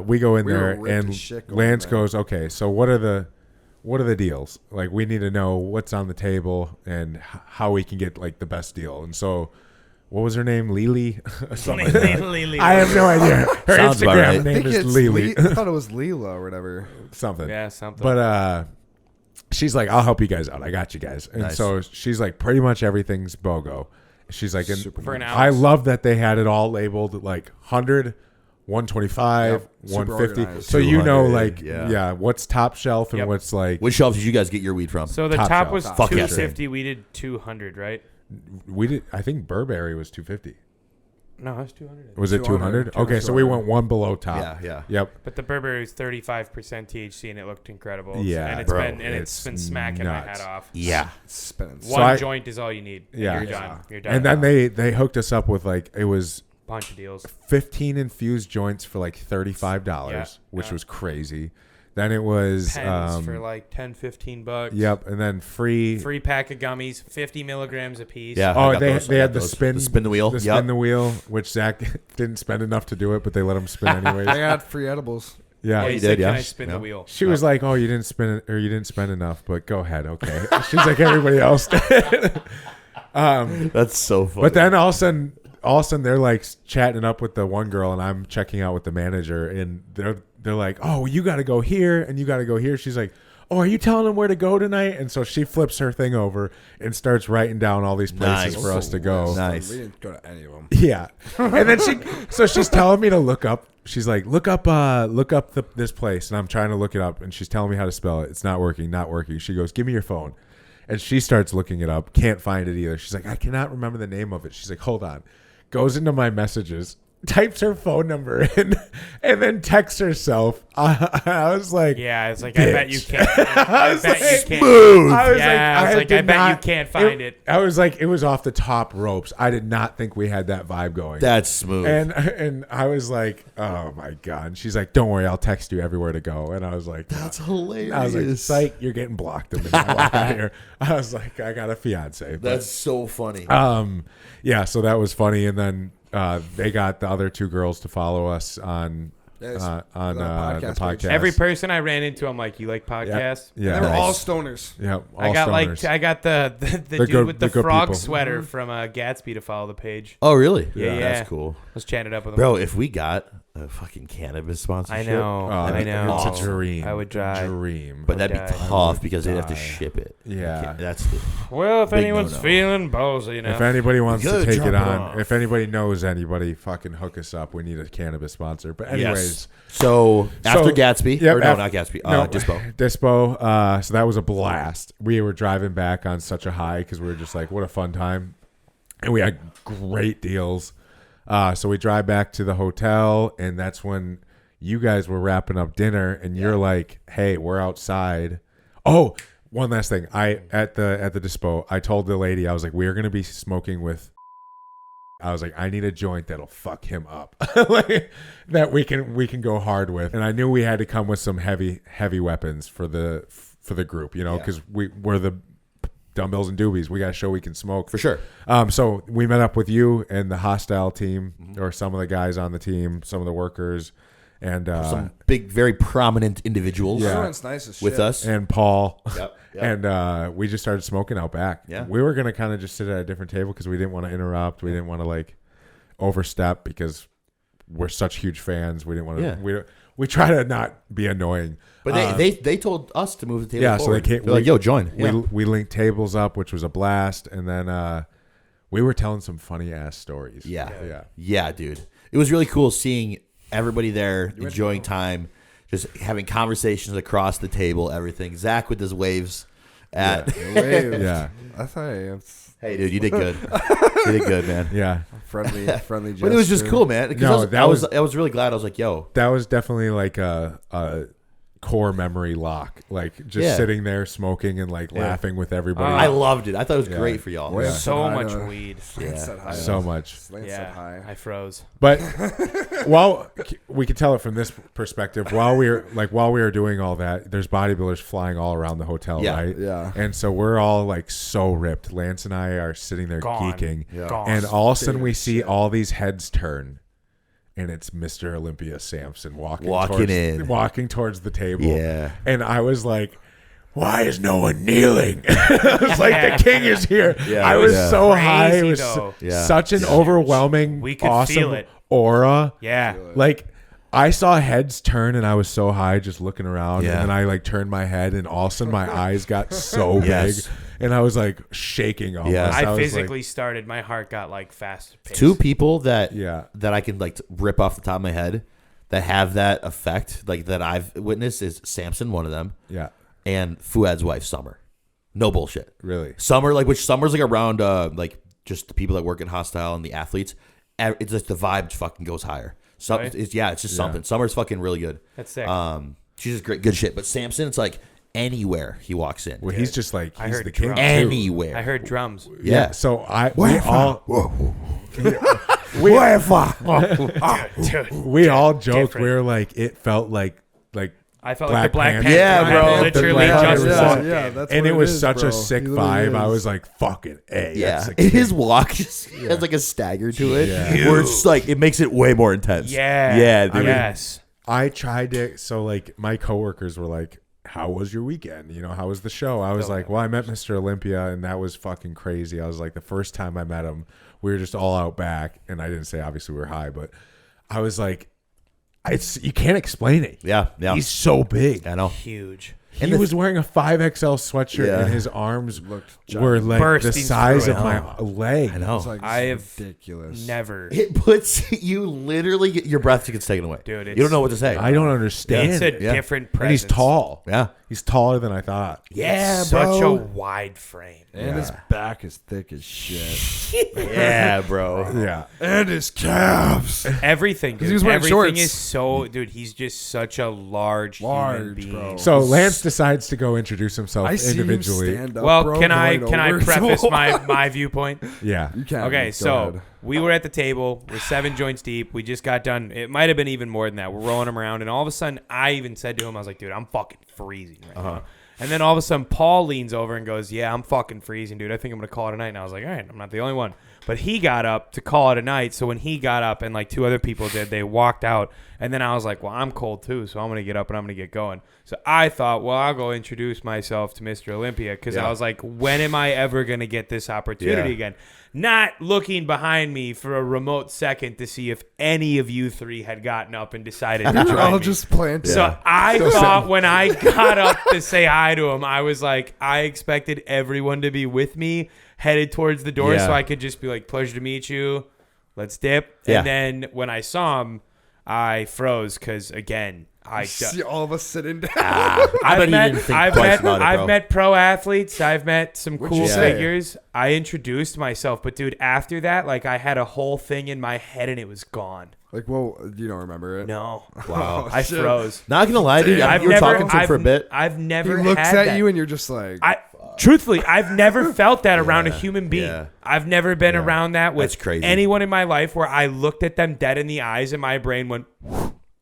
We go in We were there, ripped and as shit going Lance there. goes, okay, so what are the deals? Like, we need to know what's on the table and how we can get like the best deal. And so, what was her name? Lily? Something like that. I have no idea. Her Sounds about Instagram right. I name think is it's Lily. I thought it was Leela or whatever. Something. Yeah, something. But she's like, I'll help you guys out. I got you guys. And Nice. so she's like, pretty much everything's BOGO. She's like, and For an ounce. I love that they had it all labeled like 100, 125, Yep. Super 150. organized. So you know, 200, like, yeah. yeah, what's top shelf and Yep. what's like, Which shelf did you guys get your weed from? So the Top top shelf. was Fuck yeah. 250. We did 200, right? we did. I think Burberry was 250. No, it was 200. Was it 200? 200. Okay, so we went one below top. Yeah, yeah. Yep. But the Burberry was 35% THC, and it looked incredible. Yeah, and it's bro, it's been smacking my nuts. head off. Yeah. It's spinning. So One I- joint is all you need. And Yeah. you're done. You're done. And then they hooked us up with like, it was bunch of deals. 15 infused joints for like $35, Yeah, which yeah. was crazy. Then it was Pens for like 10, 15 bucks. yep, and then free. Free pack of gummies, 50 milligrams a piece. Yeah. I Oh, got they those. I they got had the those. spin the wheel. the Yep. spin the wheel, which Zach didn't spend enough to do it, but they let him spin anyways. I got free edibles. Yeah, Yeah, you he did, said, yeah. Can I spin Yeah. the wheel? she was like, "Oh, you didn't spin it, or you didn't spend enough, but go ahead, okay." She's like, "Everybody else did." That's so funny. But then all of a sudden they're like chatting it up with the one girl, and I'm checking out with the manager, and they're like, "Oh, you got to go here, and you got to go here." She's like, "Oh, are you telling them where to go tonight?" And so she flips her thing over and starts writing down all these places Nice. for us to go. Nice. We didn't go to any of them. Yeah, and then she's telling me to look up. She's like, look up this place, and I'm trying to look it up, and she's telling me how to spell it. It's not working. She goes, "Give me your phone," and she starts looking it up. Can't find it either. She's like, "I cannot remember the name of it." She's like, "Hold on," goes into my messages, types her phone number in, and then texts herself. I was like, Yeah, it's like, Bitch. I bet you can't. I bet like, you can't. I was Yeah, I was like, I did bet you not- can't find it. I was like, it was off the top ropes. I did not think we had that vibe going. That's smooth. And I was like, oh my god. And she's like, don't worry, I'll text you everywhere to go. And I was like, That's hilarious. I was like, psych, you're getting blocked the minute I walk out of here. I was like, I got a fiance. But, That's so funny. yeah, so that was funny. And then they got the other two girls to follow us on Yes. the podcast podcast. page. Every person I ran into, I'm like, you like podcasts? Yeah, They were Nice. all stoners. yeah. I all got stoners. I got the dude good- with the the good frog people. sweater from Gatsby to follow the page. Oh, really? Yeah. That's cool. Let's chat it up with him. Bro, if we got a fucking cannabis sponsorship. I know. Oh, I know. It's a dream. I would drive. Dream. But that'd be die. tough because they'd have to die. ship it. Yeah. That's the. Well, if Big anyone's no-no. feeling ballsy, you know. If anybody wants to Good, take drop it it on, off. if anybody knows anybody, fucking hook us up. We need a cannabis sponsor. But anyways, Yes. So after Gatsby, yep, or no, af- not Gatsby, no, Dispo. Dispo. So that was a blast. We were driving back on such a high because we were just like, what a fun time, and we had great deals. So we drive back to the hotel, and that's when you guys were wrapping up dinner, and you're like, "Hey, we're outside." Oh, one last thing. At the Dispo, I told the lady, I was like, "We are gonna be smoking with." I was like, I need a joint that'll fuck him up, like, that we can go hard with. And I knew we had to come with some heavy weapons for the group, you know, because we're the Dumbbells and Doobies. We got to show we can smoke For sure. So we met up with you and the hostile team, or some of the guys on the team, some of the workers, and Some big, very prominent individuals Yeah. Everyone's nice as shit. with us. and Paul. Yep. And we just started smoking out back. Yeah. We were going to kind of just sit at a different table because we didn't want to interrupt. We didn't want to like overstep because we're such huge fans. We didn't want to. Yeah. We try to not be annoying. But they told us to move the table Yeah, so forward. they can't. They're like, yo, join. We linked tables up, which was a blast, and then we were telling some funny ass stories. Yeah. Yeah. Dude. It was really cool seeing everybody there enjoying time, just having conversations across the table, everything. Zach with his waves at Wave. Yeah. Hey, dude, you did good. You did good, man. Yeah. Friendly gesture. But it was just cool, man. No, I was really glad. I was like, yo. That was definitely like a core memory lock. Like just sitting there smoking and like laughing with everybody. I loved it. I thought it was great for y'all. Yeah. So much weed. So much. Yeah, I froze. But while we could tell it from this perspective, while we were doing all that, there's bodybuilders flying all around the hotel, right? Yeah. And so we're all like so ripped. Lance and I are sitting there geeking, Gone. and all of a sudden we see all these heads turn. And it's Mr. Olympia Sampson walking towards the table. Yeah. And I was like, why is no one kneeling? It's like the king is here. Yeah. I was so Crazy, high. It was though. such an overwhelming, We could awesome feel it. aura. Yeah. Like I saw heads turn and I was so high just looking around. Yeah. And then I like turned my head and all of a sudden my eyes got so Yes. big. And I was like shaking almost. Yeah. I was physically like, started. My heart got like fast paced. Two people that Yeah. that I can like rip off the top of my head that have that effect, like that I've witnessed, is Samson, one of them, yeah, and Fuad's wife, Summer. No bullshit. really. Summer, which Summer's like around like just the people that work at Hostile and the athletes. It's like the vibe fucking goes higher. Right. It's just something. Summer's fucking really good. That's sick. She's just good shit. But Samson, it's like anywhere he walks in. Well, he's just like, I he's heard the king. drums. too. Anywhere. I heard drums. Yeah. So we all joked. Different. We were like, it felt like I felt Black like the Black Panther. Panther. Yeah, I bro. literally The Black just Panther. walked Yeah, in. that's and what it was is, such bro. a sick He literally vibe. I is. was like, fucking A. Yeah, that's the king. his walk just has like a stagger to it, Yeah. where it's like it makes it way more intense. Yeah. yeah, dude. Yes. I tried to. So like, my coworkers were like, "How was your weekend? You know, how was the show?" I was like, "Well, I met Mr. Olympia, and that was fucking crazy." I was like, the first time I met him, we were just all out back, and I didn't say obviously we were high, but I was like, "It's you can't explain it. Yeah. He's so big." I know. Huge. He was wearing a 5XL sweatshirt, Yeah. and his arms Looked were like Bursting the size through of it. my leg. I know. It's like I have ridiculous. Never. It puts you literally get your breath gets taken away. Dude, you don't know what to say. I don't understand. It's a it. different And he's presence. tall. Yeah. He's taller than I thought. Yeah, Such bro. a wide frame. And his back is thick as shit. Yeah, bro. Yeah. And his calves. Everything. Dude. he was wearing Everything shorts. is so. Dude, he's just such a large human being. bro. So Lance decides to go introduce himself I see him individually. stand up, Well, bro, can I going over his preface wall. my viewpoint? Yeah. You can. Okay, Go so ahead. we were at the table. We're 7 joints deep. We just got done. It might have been even more than that. We're rolling him around, and all of a sudden, I even said to him, I was like, dude, I'm fucking freezing right now. And then all of a sudden, Paul leans over and goes, yeah, I'm fucking freezing, dude. I think I'm going to call it a night. And I was like, all right, I'm not the only one. But he got up to call it a night. So when he got up and like 2 other people did, they walked out. And then I was like, well, I'm cold too. So I'm going to get up and I'm going to get going. So I thought, well, I'll go introduce myself to Mr. Olympia. Because I was like, when am I ever going to get this opportunity again? Not looking behind me for a remote second to see if any of you 3 had gotten up and decided to You're join all me. just planted. So I thought when I got up to say hi to him, I was like, I expected everyone to be with me, headed towards the door, Yeah. so I could just be like, pleasure to meet you. Let's dip. Yeah. And then when I saw him, I froze because, again, see all of us sitting down. I bet he didn't think twice about it, bro. I've met pro athletes. I've met some What'd cool you say? figures. I introduced myself. But, dude, after that, like, I had a whole thing in my head, and it was gone. Like, well, you don't remember it. No. Wow. I shit. froze. Not gonna lie, dude. I've You were never, talking to him for a bit. I've He never looks had at that. you and you're just like, Truthfully, I've never felt that around a human being. Yeah. I've never been around that with That's crazy. anyone in my life where I looked at them dead in the eyes and my brain went,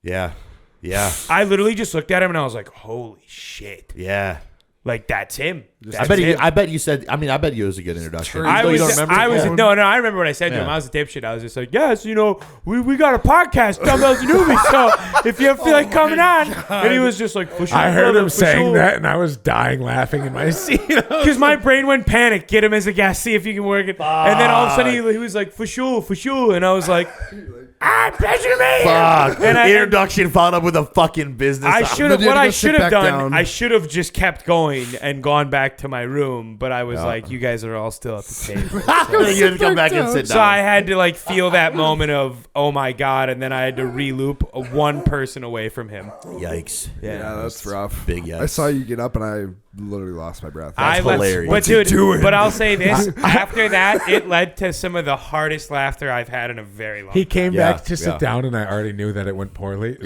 Yeah. Yeah. I literally just looked at him and I was like, holy shit. Yeah. Like, that's him. I bet you. I bet you said. I mean, I bet you it was a good introduction. I Even though you was, don't remember. I was, Yeah. no, I remember what I said to him. Yeah. I was a dipshit. I was just like, yes, you know, we got a podcast, Dumbbells Doobies. So if you feel like coming on, and he was just like, for sure, I heard brother, him for saying sure. that, and I was dying laughing in my seat. Because my brain went panic. Get him as a guest. See if you can work it. And then all of a sudden he was like, for sure. And I was like, pleasure to meet you. Fuck. And I- Introduction followed up with a fucking business. I should have. Then you What had to I go sit should have back done, down. I should have just kept going and gone back to my room. But I was like, you guys are all still at the table. You had to come back and sit So down. I had to like feel that moment of, oh my God. And then I had to re-loop one person away from him. Yikes. yeah, that's rough. Big yikes. I saw you get up and I literally lost my breath. That's hilarious. But dude, but I'll say this: after that, it led to some of the hardest laughter I've had in a very long time. He came back to sit down, and I already knew that it went poorly.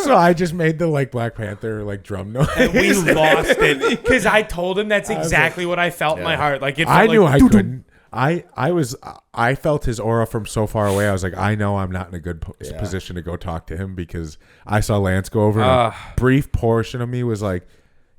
So I just made the like Black Panther like drum noise. And we lost it because I told him that's exactly what I felt in my heart. Like it felt I knew like, I couldn't. I felt his aura from so far away. I was like, I know I'm not in a good position to go talk to him because I saw Lance go over. And a brief portion of me was like,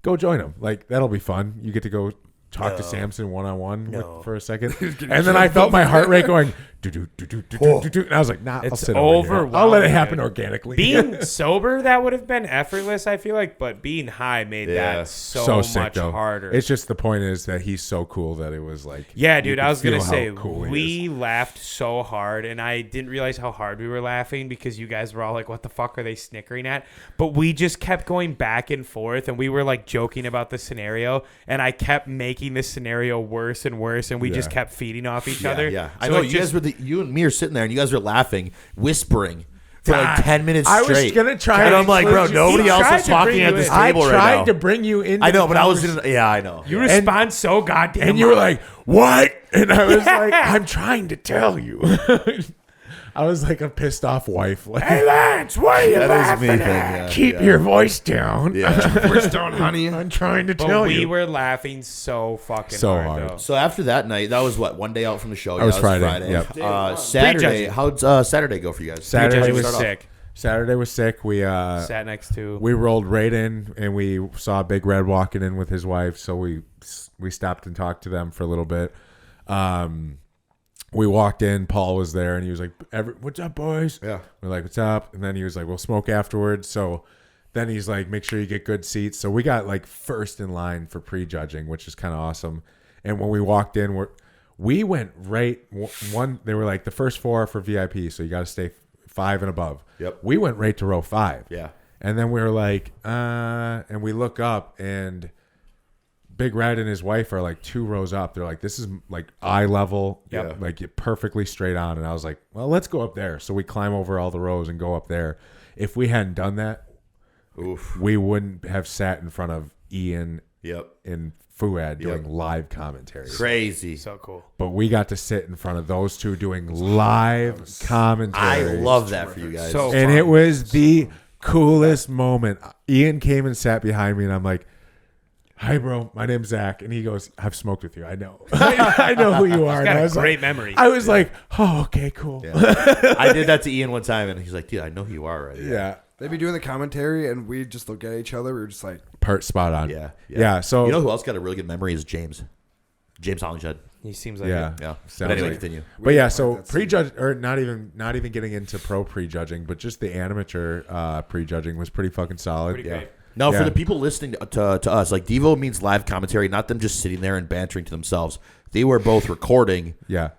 go join him. Like that'll be fun. You get to go talk to Samson one-on-one for a second. And then I felt my heart rate going do-do-do-do-do-do-do. And I was like, nah, I'll sit over here. I'll let it happen organically. Being sober, that would have been effortless, I feel like, but being high made that so sick, much though. harder. It's just the point is that he's so cool that it was like, yeah, dude, I was going to say, cool we laughed so hard, and I didn't realize how hard we were laughing because you guys were all like, what the fuck are they snickering at? But we just kept going back and forth, and we were like joking about the scenario, and I kept making this scenario worse and worse, and we just kept feeding off each other. Yeah, So I know. it You and me are sitting there, and you guys are laughing, whispering for like 10 minutes I straight. was gonna try, and I'm like, bro, include you. nobody He else tried is to talking bring at you this in. table I right tried now. to bring you in. I know, but I was in. Yeah, I know. You respond so goddamn and you were hard. like, what? And I was like, I'm trying to tell you. I was like a pissed off wife. Like, hey, Lance, what are you laughing at? Keep your voice down. Yeah. Voice down, honey. I'm trying to But tell we you. were laughing so fucking So hard. hard. Though. So after that night, that was what, one day out from the show. That was Friday. Yep. Saturday. How'd Saturday go for you guys? Saturday was was sick. Saturday was sick. We Sat next to. we rolled right in, and we saw Big Red walking in with his wife. So we stopped and talked to them for a little bit. We walked in. Paul was there, and he was like, "What's up, boys?" Yeah. We're like, "What's up?" And then he was like, "We'll smoke afterwards." So then he's like, "Make sure you get good seats." So we got like first in line for prejudging, which is kind of awesome. And when we walked in, we went right one. They were like, the first four are for VIP, so you got to stay 5 and above. Yep. We went right to row 5. Yeah. And then we were like, and we look up, and Big Red and his wife are like 2 rows up. They're like, this is like eye level, like perfectly straight on. And I was like, well, let's go up there. So we climb over all the rows and go up there. If we hadn't done that, we wouldn't have sat in front of Ian and Fuad doing live commentary. Crazy. So cool. But we got to sit in front of those 2 doing live commentary. I love that for you guys. So And fun. it was the coolest moment. Ian came and sat behind me, and I'm like, hi, bro. My name's Zach. And he goes, I've smoked with you. I know. I know who you are. He's got And I a was great like, memory. I was like, oh, okay, cool. I did that to Ian one time, and he's like, dude, I know who you are already. Yeah. They'd be doing the commentary, and we'd just look at each other. We were just like, Spot on. Yeah. So, You know who else got a really good memory is James Hollingshead. He seems like yeah. Yeah. Sounds But anyway, like- continue. But yeah, so That's- prejudge, or not even getting into pro prejudging, but just the amateur prejudging was pretty fucking solid. pretty great. No, Yeah. for the people listening to us, like Devo means live commentary, not them just sitting there and bantering to themselves. They were both recording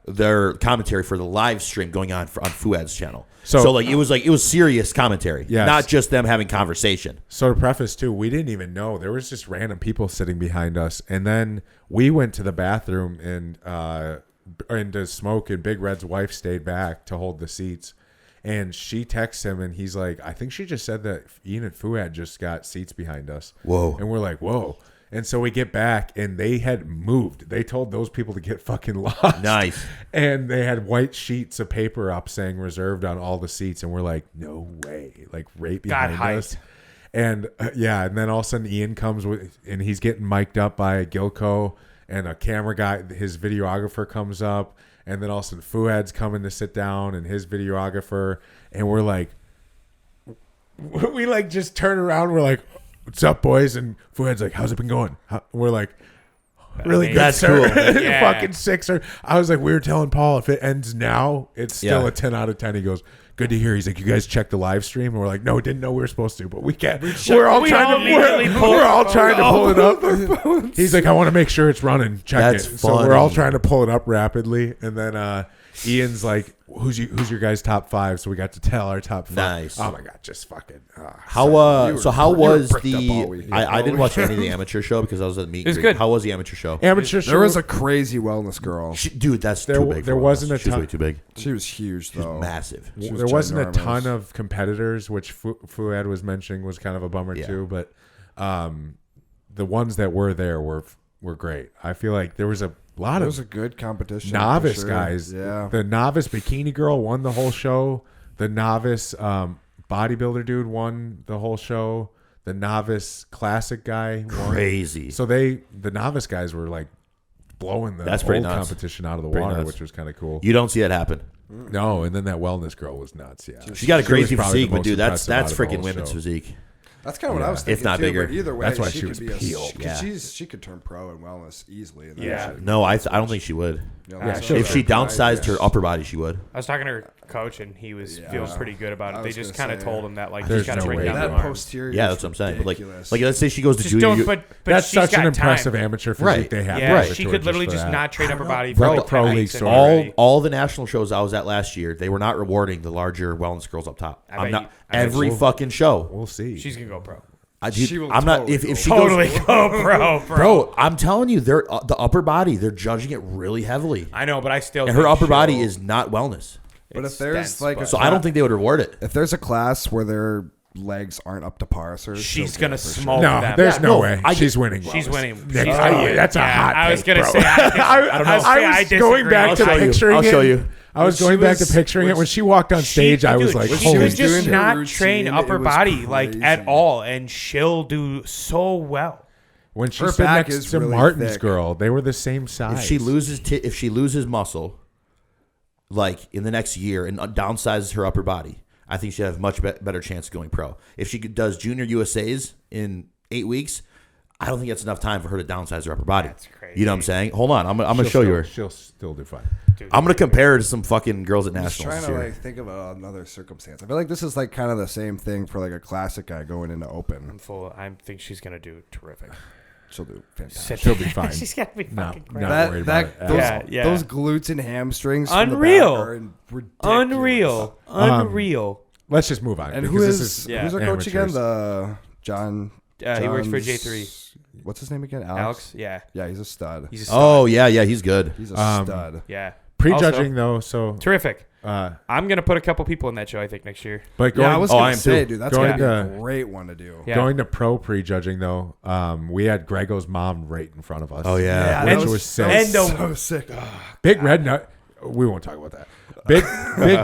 their commentary for the live stream going on on Fuad's channel. So like it was serious commentary, Yes. not just them having conversation. So to preface too, we didn't even know there was just random people sitting behind us, and then we went to the bathroom and to smoke, and Big Red's wife stayed back to hold the seats, and she texts him, and he's like, I think she just said that Ian and Fuad just got seats behind us. Whoa! And we're like, whoa. And so we get back, and they had moved. They told those people to get fucking lost. Nice. And they had white sheets of paper up saying reserved on all the seats. And we're like, no way. Like right behind us. And and then all of a sudden Ian comes and he's getting mic'd up by Gilco, and a camera guy, his videographer comes up. And then all of a sudden Fuad's coming to sit down, and his videographer. And we're like, we like just turn around. We're like, what's up, boys? And Fuad's like, how's it been going? We're like, really good, That's sir. cool. Yeah. Fucking sick, sir. I was like, we were telling Paul, if it ends now, it's still Yeah. a 10 out of 10. He goes, good to hear. He's like, you guys checked the live stream? And we're like, no, didn't know we were supposed to, but we can't. We're all trying to pull it up. He's like, I want to make sure it's running. Check That's it. So we're all funny. trying to pull it up rapidly. And then Ian's like, who's your guys' top 5? So we got to tell our top 5. Nice. Oh my God, just fucking. How was bricked up all the? week. I didn't watch any of the amateur show because I was at the meet. was and greet. good. How was the amateur show? amateur show. there was a crazy wellness girl. Dude, that's There- too big. there for wasn't us. a She was ton- way too big. She was huge, She was though. massive. She was There wasn't a ginormous. ton of competitors, which Fuad was mentioning was kind of a bummer Yeah. too. But the ones that were there were great. I feel like there was a lot It of was a good competition. novice for sure. guys. Yeah. The novice bikini girl won the whole show. The novice bodybuilder dude won the whole show. The novice classic guy won. Crazy. So the novice guys were like blowing the That's pretty whole nuts. competition out of the Pretty water, nuts. which was kind of cool. You don't see that happen. No, and then that wellness girl was nuts. Yeah, She got a was crazy probably physique, the but most dude, that's impressive out of the freaking whole women's show. physique. That's kind of what I was Yeah. thinking. If not too, bigger. but either way, That's why she could was be peeled. Yeah. She could turn pro in wellness easily. And Yeah. No, I don't think she would. Yeah, If she downsized her upper body, she would. I was talking to her coach, and he feels pretty good about I it. They was just gonna kind of say, told him that like There's he's got to no bring way down that the That arms. posterior. Yeah, is that's what I'm saying. But like ridiculous. let's say she goes to Just junior. don't. But That's she's such an got impressive time. amateur physique Right. they have. Yeah, Right. she to could it literally for just that. not train upper body. Run for the pro hikes league and so already- all the national shows I was at last year, they were not rewarding the larger wellness girls up top. I I'm bet not you- I bet every you- fucking show. We'll see. She's gonna go pro. She will I'm not totally if go she Totally goes, go pro, bro. I'm telling you, they're the upper body. They're judging it really heavily, I know, but I still. and her think upper body she'll- is not wellness. But it's if there's dense, like a but- So I don't think they would reward it. if there's a class where their legs aren't up to par, so she's gonna smoke no, them. there's Yeah, no no, way. I- She's winning. She's wellness. winning. Nick, She's I- winning. that's a Yeah, hot I was take, gonna bro. say. I don't know. I was going back to I'll show you. picturing I'll show it. you. I was When going she back to was- picturing it when when she walked on stage. I was like, she holy could was shit. just doing her not routine, train it upper was body like at crazy. all, and she'll do so well. When she Her stood back next is to really Martin's thick. girl, they were the same size. If she loses muscle, like in the next year, and downsizes her upper body, I think she'd have much better chance of going pro. If she does junior USAs in 8 weeks, I don't think that's enough time for her to downsize her upper body. That's crazy. You know what I'm saying? Hold on, I'm gonna She'll show you still- her. She'll still do fine. Dude, I'm gonna compare her to some fucking girls at I'm just nationals. trying to here. like think of another circumstance. I feel like this is like kind of the same thing for like a classic guy going into open. I think she's gonna do terrific. She'll do fantastic. She'll be fine. She's gonna be No, fucking no. great. Not worried about it at Those, all. Yeah. those glutes and hamstrings, from the Unreal. back are ridiculous. Unreal, unreal. Let's just move on. And because who this is Yeah. who's our coach again? amateurs. The John. He works for John's- J3. What's his name again? Alex, yeah, Yeah, he's a stud. he's a stud. Oh yeah, he's good. He's a Um, stud. Yeah, Prejudging though, so Also, terrific. uh, I'm gonna put a couple people in that show. I think next year. but going, Yeah, I was I gonna am say, too. dude, that's Going gonna be to- a great one to do. Yeah. going to pro prejudging though, we had Grego's mom right in front of us. Oh yeah. which And- was sick. and the- so sick. Big Red nut. We won't talk about that. Big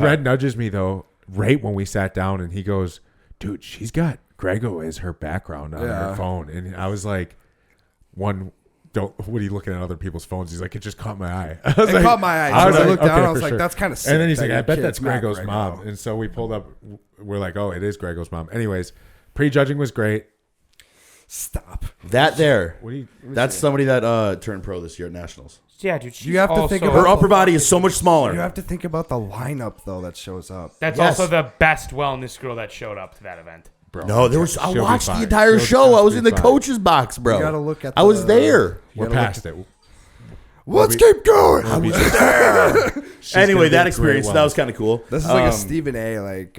Red nudges me though right when we sat down, and he goes, "Dude, she's got Grego as her background on her Yeah. phone," and I was like, What are you looking at other people's phones?" He's like, "It just caught my eye." I was It like, caught my eye. I was I like, looked down. okay, I was for like, sure. "That's kind of sick." And then he's that like, your "I bet kid's that's Matt Grego's Grego. mom." And so we pulled up. We're like, "Oh, it is Grego's mom." Anyways, prejudging was great. Stop. That there. What do you? That's somebody that turned pro this year at nationals. Yeah, dude. She's You have to think also- about Her upper body is so much smaller. You have to think about the lineup though that shows up. That's Yes. also the best wellness girl that showed up to that event. Bro, No, there was. I she'll be watched the fine. entire She'll show. I was just in be the fine. coach's box, bro. You gotta look at I was the- there. We're gotta look past it. Let's keep going. We'll be there. She's gonna Anyway, be that great experience that wellness. was kind of cool. This is like a Stephen A. Like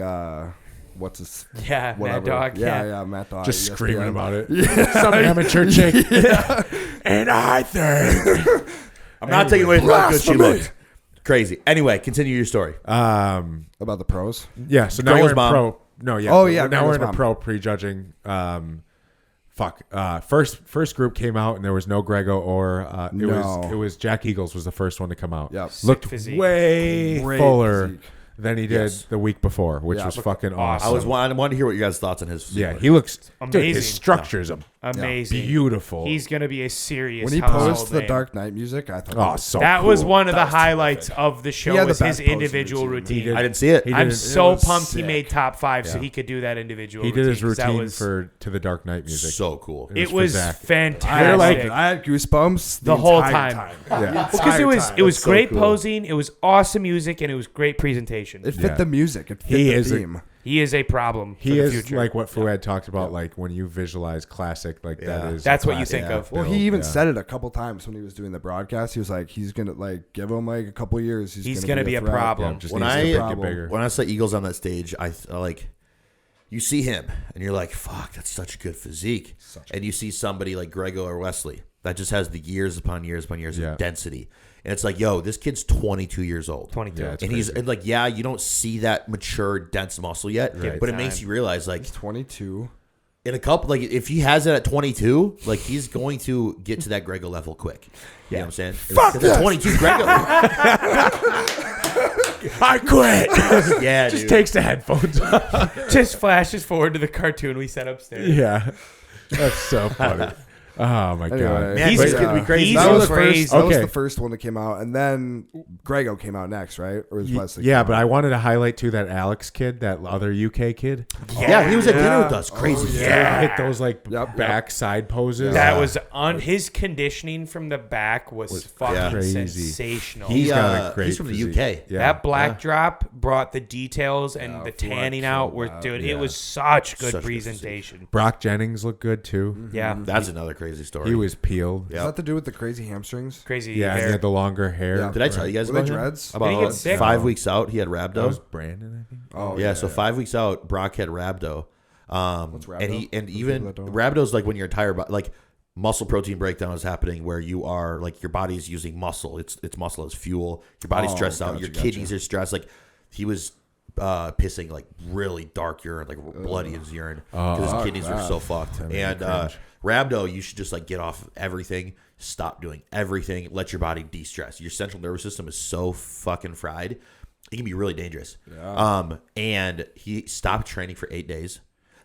what's his Yeah, whatever. Mad Dog. Yeah, Matt Dog. Just ESPN. screaming about it. Some amateur chick. And I think. I'm not taking away from how good she Blasphemy. looked. Crazy. Anyway, continue your story. About the pros. Yeah, so now Grego's we're in mom. pro. No, yeah. Oh, yeah, Now we're in Grego's a mom. pro prejudging. First group came out and there was no Grego or No. it was Jack Eagles was the first one to come out. Yep. Looked physique. way Great fuller physique. than he did Yes. the week before, which Yeah, was looked fucking awesome. awesome. I wanted to hear what you guys' thoughts on his. Yeah, he looks dude, Amazing. his structure's Amazing. beautiful. He's gonna be a serious. When he household posed the name. Dark Knight music, I thought oh, so That cool. was one of That the was highlights terrific. of the show. He had the Was his best posing individual routine. routine. I didn't see it. He I'm did- so was pumped he sick. made top 5 so Yeah. he could do that individual. He did his 'cause that routine was- to the Dark Knight music. So cool. It for was Zach. fantastic. I had goosebumps The whole entire time. Yeah. Because it was That's so great cool. posing, it was awesome music, and it was great presentation. It fit Yeah. the music. It fit He the is a- theme. He is a problem for He the is future. like what Fuad talked about, like when you visualize classic, like Yeah. that is That's a what you classic think of. Well, build, he even yeah. said it a couple times when he was doing the broadcast. He was like, he's gonna like give him like a couple years. He's gonna be a threat. problem. Yeah, just When needs I- to get problem. bigger. When I saw Eagles on that stage, I like, you see him and you're like, fuck, that's such a good physique. And you see somebody like Grego or Wesley that just has the years upon years upon years Yeah. of density. And it's like, yo, this kid's 22 years old. 22. Yeah, it's And he's crazy. and like, yeah, you don't see that mature, dense muscle yet, Right. but it Time. makes you realize like, He's 22. in a couple, like if he has it at 22, like he's going to get to that Grego level quick. You know what I'm saying? Fuck Because at 22, Grego. I quit. Yeah, Just dude. takes the headphones off. Just flashes forward to the cartoon we set upstairs. Yeah. That's so funny. Oh my Anyway. god. Man, He's- he's getting me crazy. he's That was, crazy. that was Okay. the first one that came out, and then Grego came out next, right? Or was Wesley? Yeah, come but out? I wanted to highlight too that Alex kid, that other UK kid. Yeah, he was at dinner with us. Crazy. Yeah. Hit those like Yep. back side poses. That was on his conditioning from the back was fucking crazy. sensational. He's got a great he's from the physique. UK. Yeah. That black drop brought the details and the tanning out. Dude, it was such good Such good presentation. Brock Jennings looked good too. Yeah, That's another crazy story. He was peeled. Does that have to do with the crazy hamstrings? crazy. Yeah, and he hair. had the longer hair. Yeah. Did I tell you guys Were they about him? dreads? Did he About get sick? 5 weeks out, he had That was rhabdo. Brandon, I think. Oh Yeah, so 5 weeks out, Brock had rhabdo. What's rhabdo? And For even people that don't. rhabdo's like when your entire body, like muscle protein breakdown is happening, where you are like your body's using muscle. It's muscle as fuel. Your body's Oh, stressed out. gotcha, Your gotcha. kidneys are stressed. Like he was pissing like really dark urine, like bloody as urine, because his kidneys were so fucked. And rhabdo, you should just like get off of everything, stop doing everything, let your body de-stress. Your central nervous system is so fucking fried. It can be really dangerous. And he stopped training for 8 days.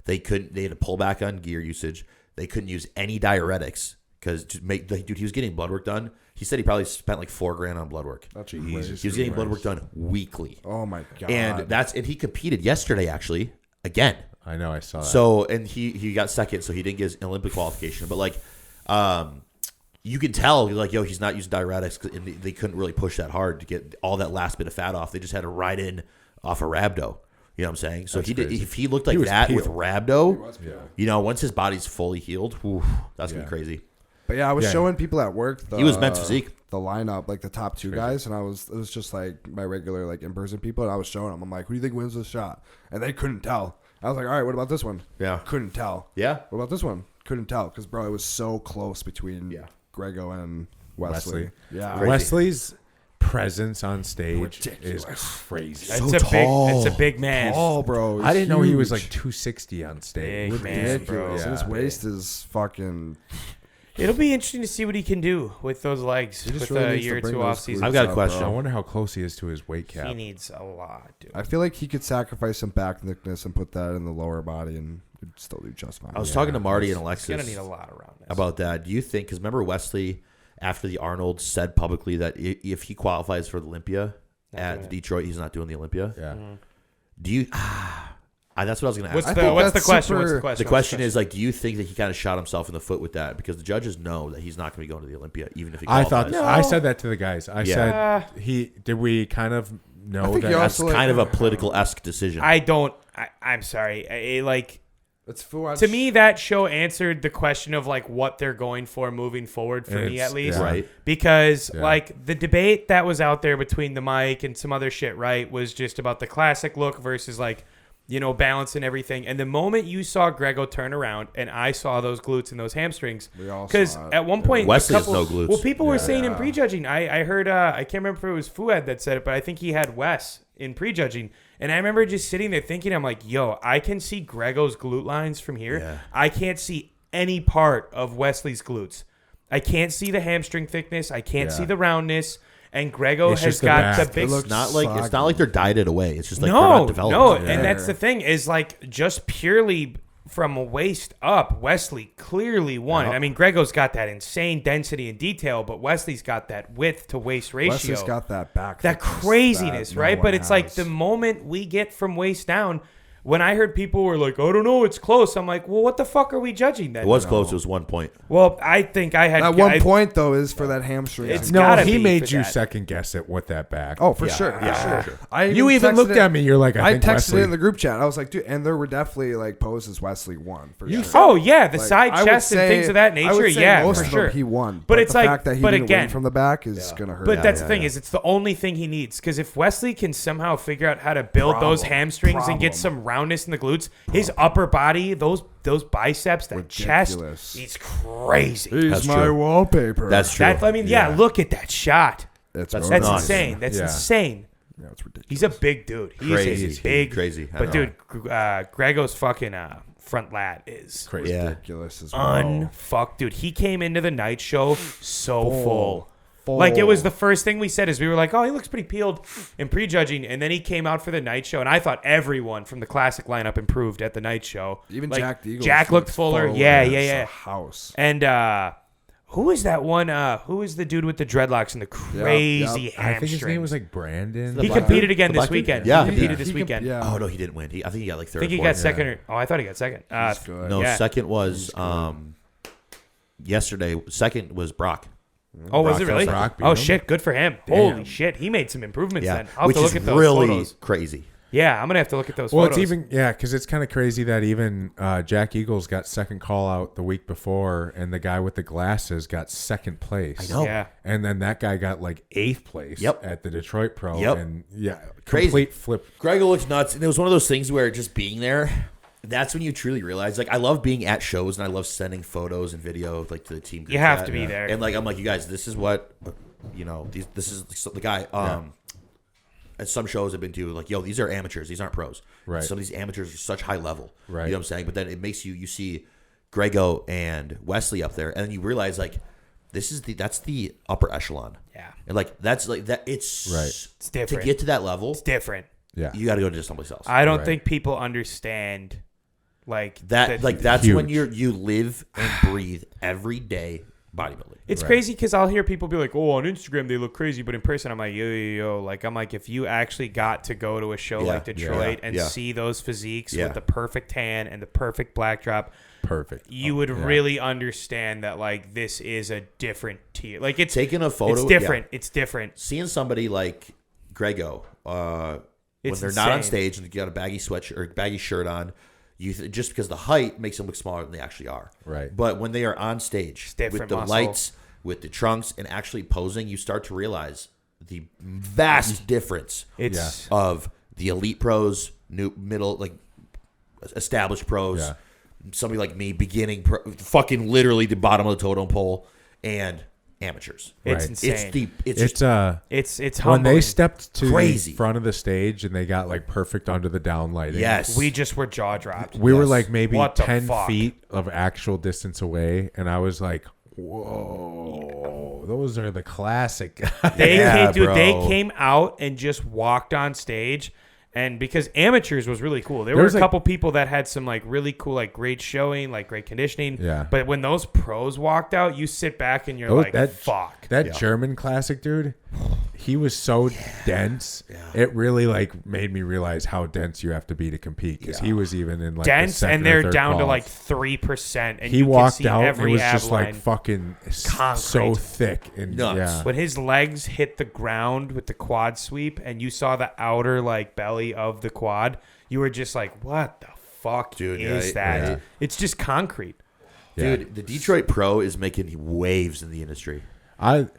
They had to pull back on gear usage. They couldn't use any diuretics because dude, he was getting blood work done. He said he probably spent like $4,000 on blood work. That's He Jesus was getting blood work done weekly. Oh my god! And he competed yesterday actually again. I know, I saw that. So and he got second, so he didn't get his Olympic qualification. But like, you can tell like he's not using diuretics, and they couldn't really push that hard to get all that last bit of fat off. They just had to ride in off of rhabdo. You know what I'm saying? So if he looked like was that peeled. with rhabdo, once his body's fully healed, that's gonna be crazy. But yeah, I was Yeah. showing people at work. He was meant physique. The lineup, like the top two guys, and it was just like my regular like in person people, and I was showing them. I'm like, who do you think wins this shot? And they couldn't tell. I was like, all right, what about this one? Yeah. Couldn't tell. Yeah. What about this one? Couldn't tell because bro, it was so close between Grego and Wesley. Yeah. Wesley's presence on stage is Ridiculous. crazy. It's a big man. Oh, bro. I didn't know he was huge. like 260 on stage. Big man, bro. Ridiculous. Yeah. And his waist is fucking. It'll be interesting to see what he can do with those legs He just with really a needs to year or bring two those off season. I've got a up, question. I bro. wonder how close he is to his weight cap. He needs a lot, dude. I feel like he could sacrifice some back thickness and put that in the lower body and would still do just fine. I was talking to Marty and He's Alexis gonna need a lot around this. about that. Do you think? Because remember Wesley after the Arnold said publicly that if he qualifies for the Olympia at Detroit, he's not doing the Olympia. Yeah. Do you? That's what I was going to ask. What's think the that's question? What's super- the question? The question is like, do you think that he kind of shot himself in the foot with that? Because the judges know that he's not going to be going to the Olympia, even if he I qualifies. thought I said that to the guys. I Yeah. said did we kind of know think that he that's also, kind of a political-esque decision. I'm sorry. It's full To me, that show answered the question of like what they're going for moving forward for And me it's- at least, yeah. Right. Because Yeah. like the debate that was out there between the mic and some other shit, right, was just about the classic look versus like balance and everything. And the moment you saw Grego turn around and I saw those glutes and those hamstrings, We all because saw it. at one point, Wesley has no glutes. Well, people were saying in prejudging, I heard, I can't remember if it was Fuad that said it, but I think he had Wes in prejudging. And I remember just sitting there thinking, I'm like, yo, I can see Grego's glute lines from here. Yeah. I can't see any part of Wesley's glutes. I can't see the hamstring thickness. I can't see the roundness. And Grego It's has just the got back. the big. It looks It's not like soggy. they're dieted away. It's just like they're No, not developed. no, Yeah. and that's the thing is like just purely from waist up, Wesley clearly won. I mean, Grego's got that insane density and detail, but Wesley's got that width to waist ratio. Wesley's got that back. that thickness craziness, that no right? one But it's like has. the moment we get from waist down, when I heard people were like, "I don't know, it's close," I'm like, "Well, what the fuck are we judging then?" It was close. It was 1 point. Well, I think I had That one point though is for that hamstring. It's No, gotta he be made for you that. second guess it with that back. Oh, for sure. For sure. I You even texted looked it- at me. You're like, I think texted Wesley. it in the group chat. I was like, dude, and there were definitely like poses Wesley won for sure. Oh yeah, the Like, side I would chest and say- things of that I nature. would say Yeah, most for of sure. them he won. But it's the like- fact that he but didn't again- win from the back is gonna hurt. But that's the thing is, it's the only thing he needs. Because if Wesley can somehow figure out how to build those hamstrings and get some roundness in the glutes, his upper body, those biceps, that Ridiculous. chest, he's crazy. He's That's my true. wallpaper. That's true. That, I mean, yeah, look at that shot. That's That's That's nuts. insane. That's Yeah. insane. Yeah, it's ridiculous. He's a big dude. He's Crazy. a big, Crazy. I But know. dude, Grego's fucking front lat is Crazy. Yeah. Ridiculous as well. unfucked, dude. He came into the night show so full. Like, it was the first thing we said is we were like, oh, he looks pretty peeled in prejudging. And then he came out for the night show. And I thought everyone from the classic lineup improved at the night show. Even like, Jack Eagles. Jack looked fuller. Yeah. House. And who is that one? Who is the dude with the dreadlocks and the crazy hamstrings? I think his name was like Brandon. He competed again this weekend. Yeah. He competed this weekend. Yeah. Oh no, he didn't win. I think he got like third. I think he got second. I thought he got second. He's good. No, Yeah. second was yesterday. Second was Brock. Oh, was it Brock really? Brock beat Oh him. shit, good for him. Holy shit, he made some improvements Yeah, then. I'll have which to look is at those really photos. crazy. Yeah, I'm gonna have to look at those Well, photos. it's even because it's kind of crazy that even Jack Eagles got second call out the week before, and the guy with the glasses got second place. I know. Yeah. And then that guy got like 8th place Yep. at the Detroit Pro. Yep. And yeah, Crazy. complete flip. Grego looks nuts, and it was one of those things where just being there, that's when you truly realize. Like, I love being at shows, and I love sending photos and video like to the team. You have to be there. And like, I'm like, you guys, this is what, this is the guy. At some shows I've been to, like, yo, these are amateurs, these aren't pros. Right. Some of these amateurs are such high level. Right. You know what I'm saying? But then it makes you see Grego and Wesley up there, and then you realize like that's the upper echelon. Yeah. And like that's like that. It's Right. It's different. to get to that level. It's different. Yeah. You got to go to someplace else. I don't Right. think people understand like That like that's Huge. when you live and breathe every day bodybuilding. It's Right. crazy because I'll hear people be like, "Oh, on Instagram they look crazy," but in person I'm like, yo. Like, I'm like, if you actually got to go to a show Yeah. like Detroit Yeah. and Yeah. see those physiques Yeah. with the perfect tan and the perfect black drop, Perfect. you would Yeah. really understand that like this is a different tier. Like, it's Taking a photo, It's different. It's different. Seeing somebody like Grego, when It's they're not on insane. stage and they got a baggy sweatshirt or baggy shirt on, just because the height makes them look smaller than they actually are. Right. But when they are on stage with different the muscle. lights, with the trunks, and actually posing, you start to realize the vast difference It's of the elite pros, new middle, like established pros, Yeah. somebody like me, beginning fucking literally the bottom of the totem pole, and amateurs. it's Right. insane. It's It's just It's when humbling. they stepped to Crazy. the front of the stage and they got like perfect under the down lighting. yes. We just were jaw dropped. We were Yes. like maybe What the 10 fuck? feet of actual distance away, and I was like, whoa, those are the classic guys. They Yeah, they bro. came out and just walked on stage, and because amateurs was really cool. There There were a was, like- couple people that had some like really cool, like great showing, like great conditioning. Yeah. But when those pros walked out, you sit back and you're Oh, like, that- fuck. That Yeah. German classic dude, he was so dense. It really like made me realize how dense you have to be to compete because he was even in like the Dense, second and or they're third down to call. like 3%. And He you can walked see out and it every was ab just like line. fucking so Concrete. thick and Nuts. yeah. When his legs hit the ground with the quad sweep, and you saw the outer like belly of the quad, you were just like, "What the fuck Dude, is yeah, that?" yeah. It's just concrete. Yeah. dude, the Detroit Pro is making waves in the industry.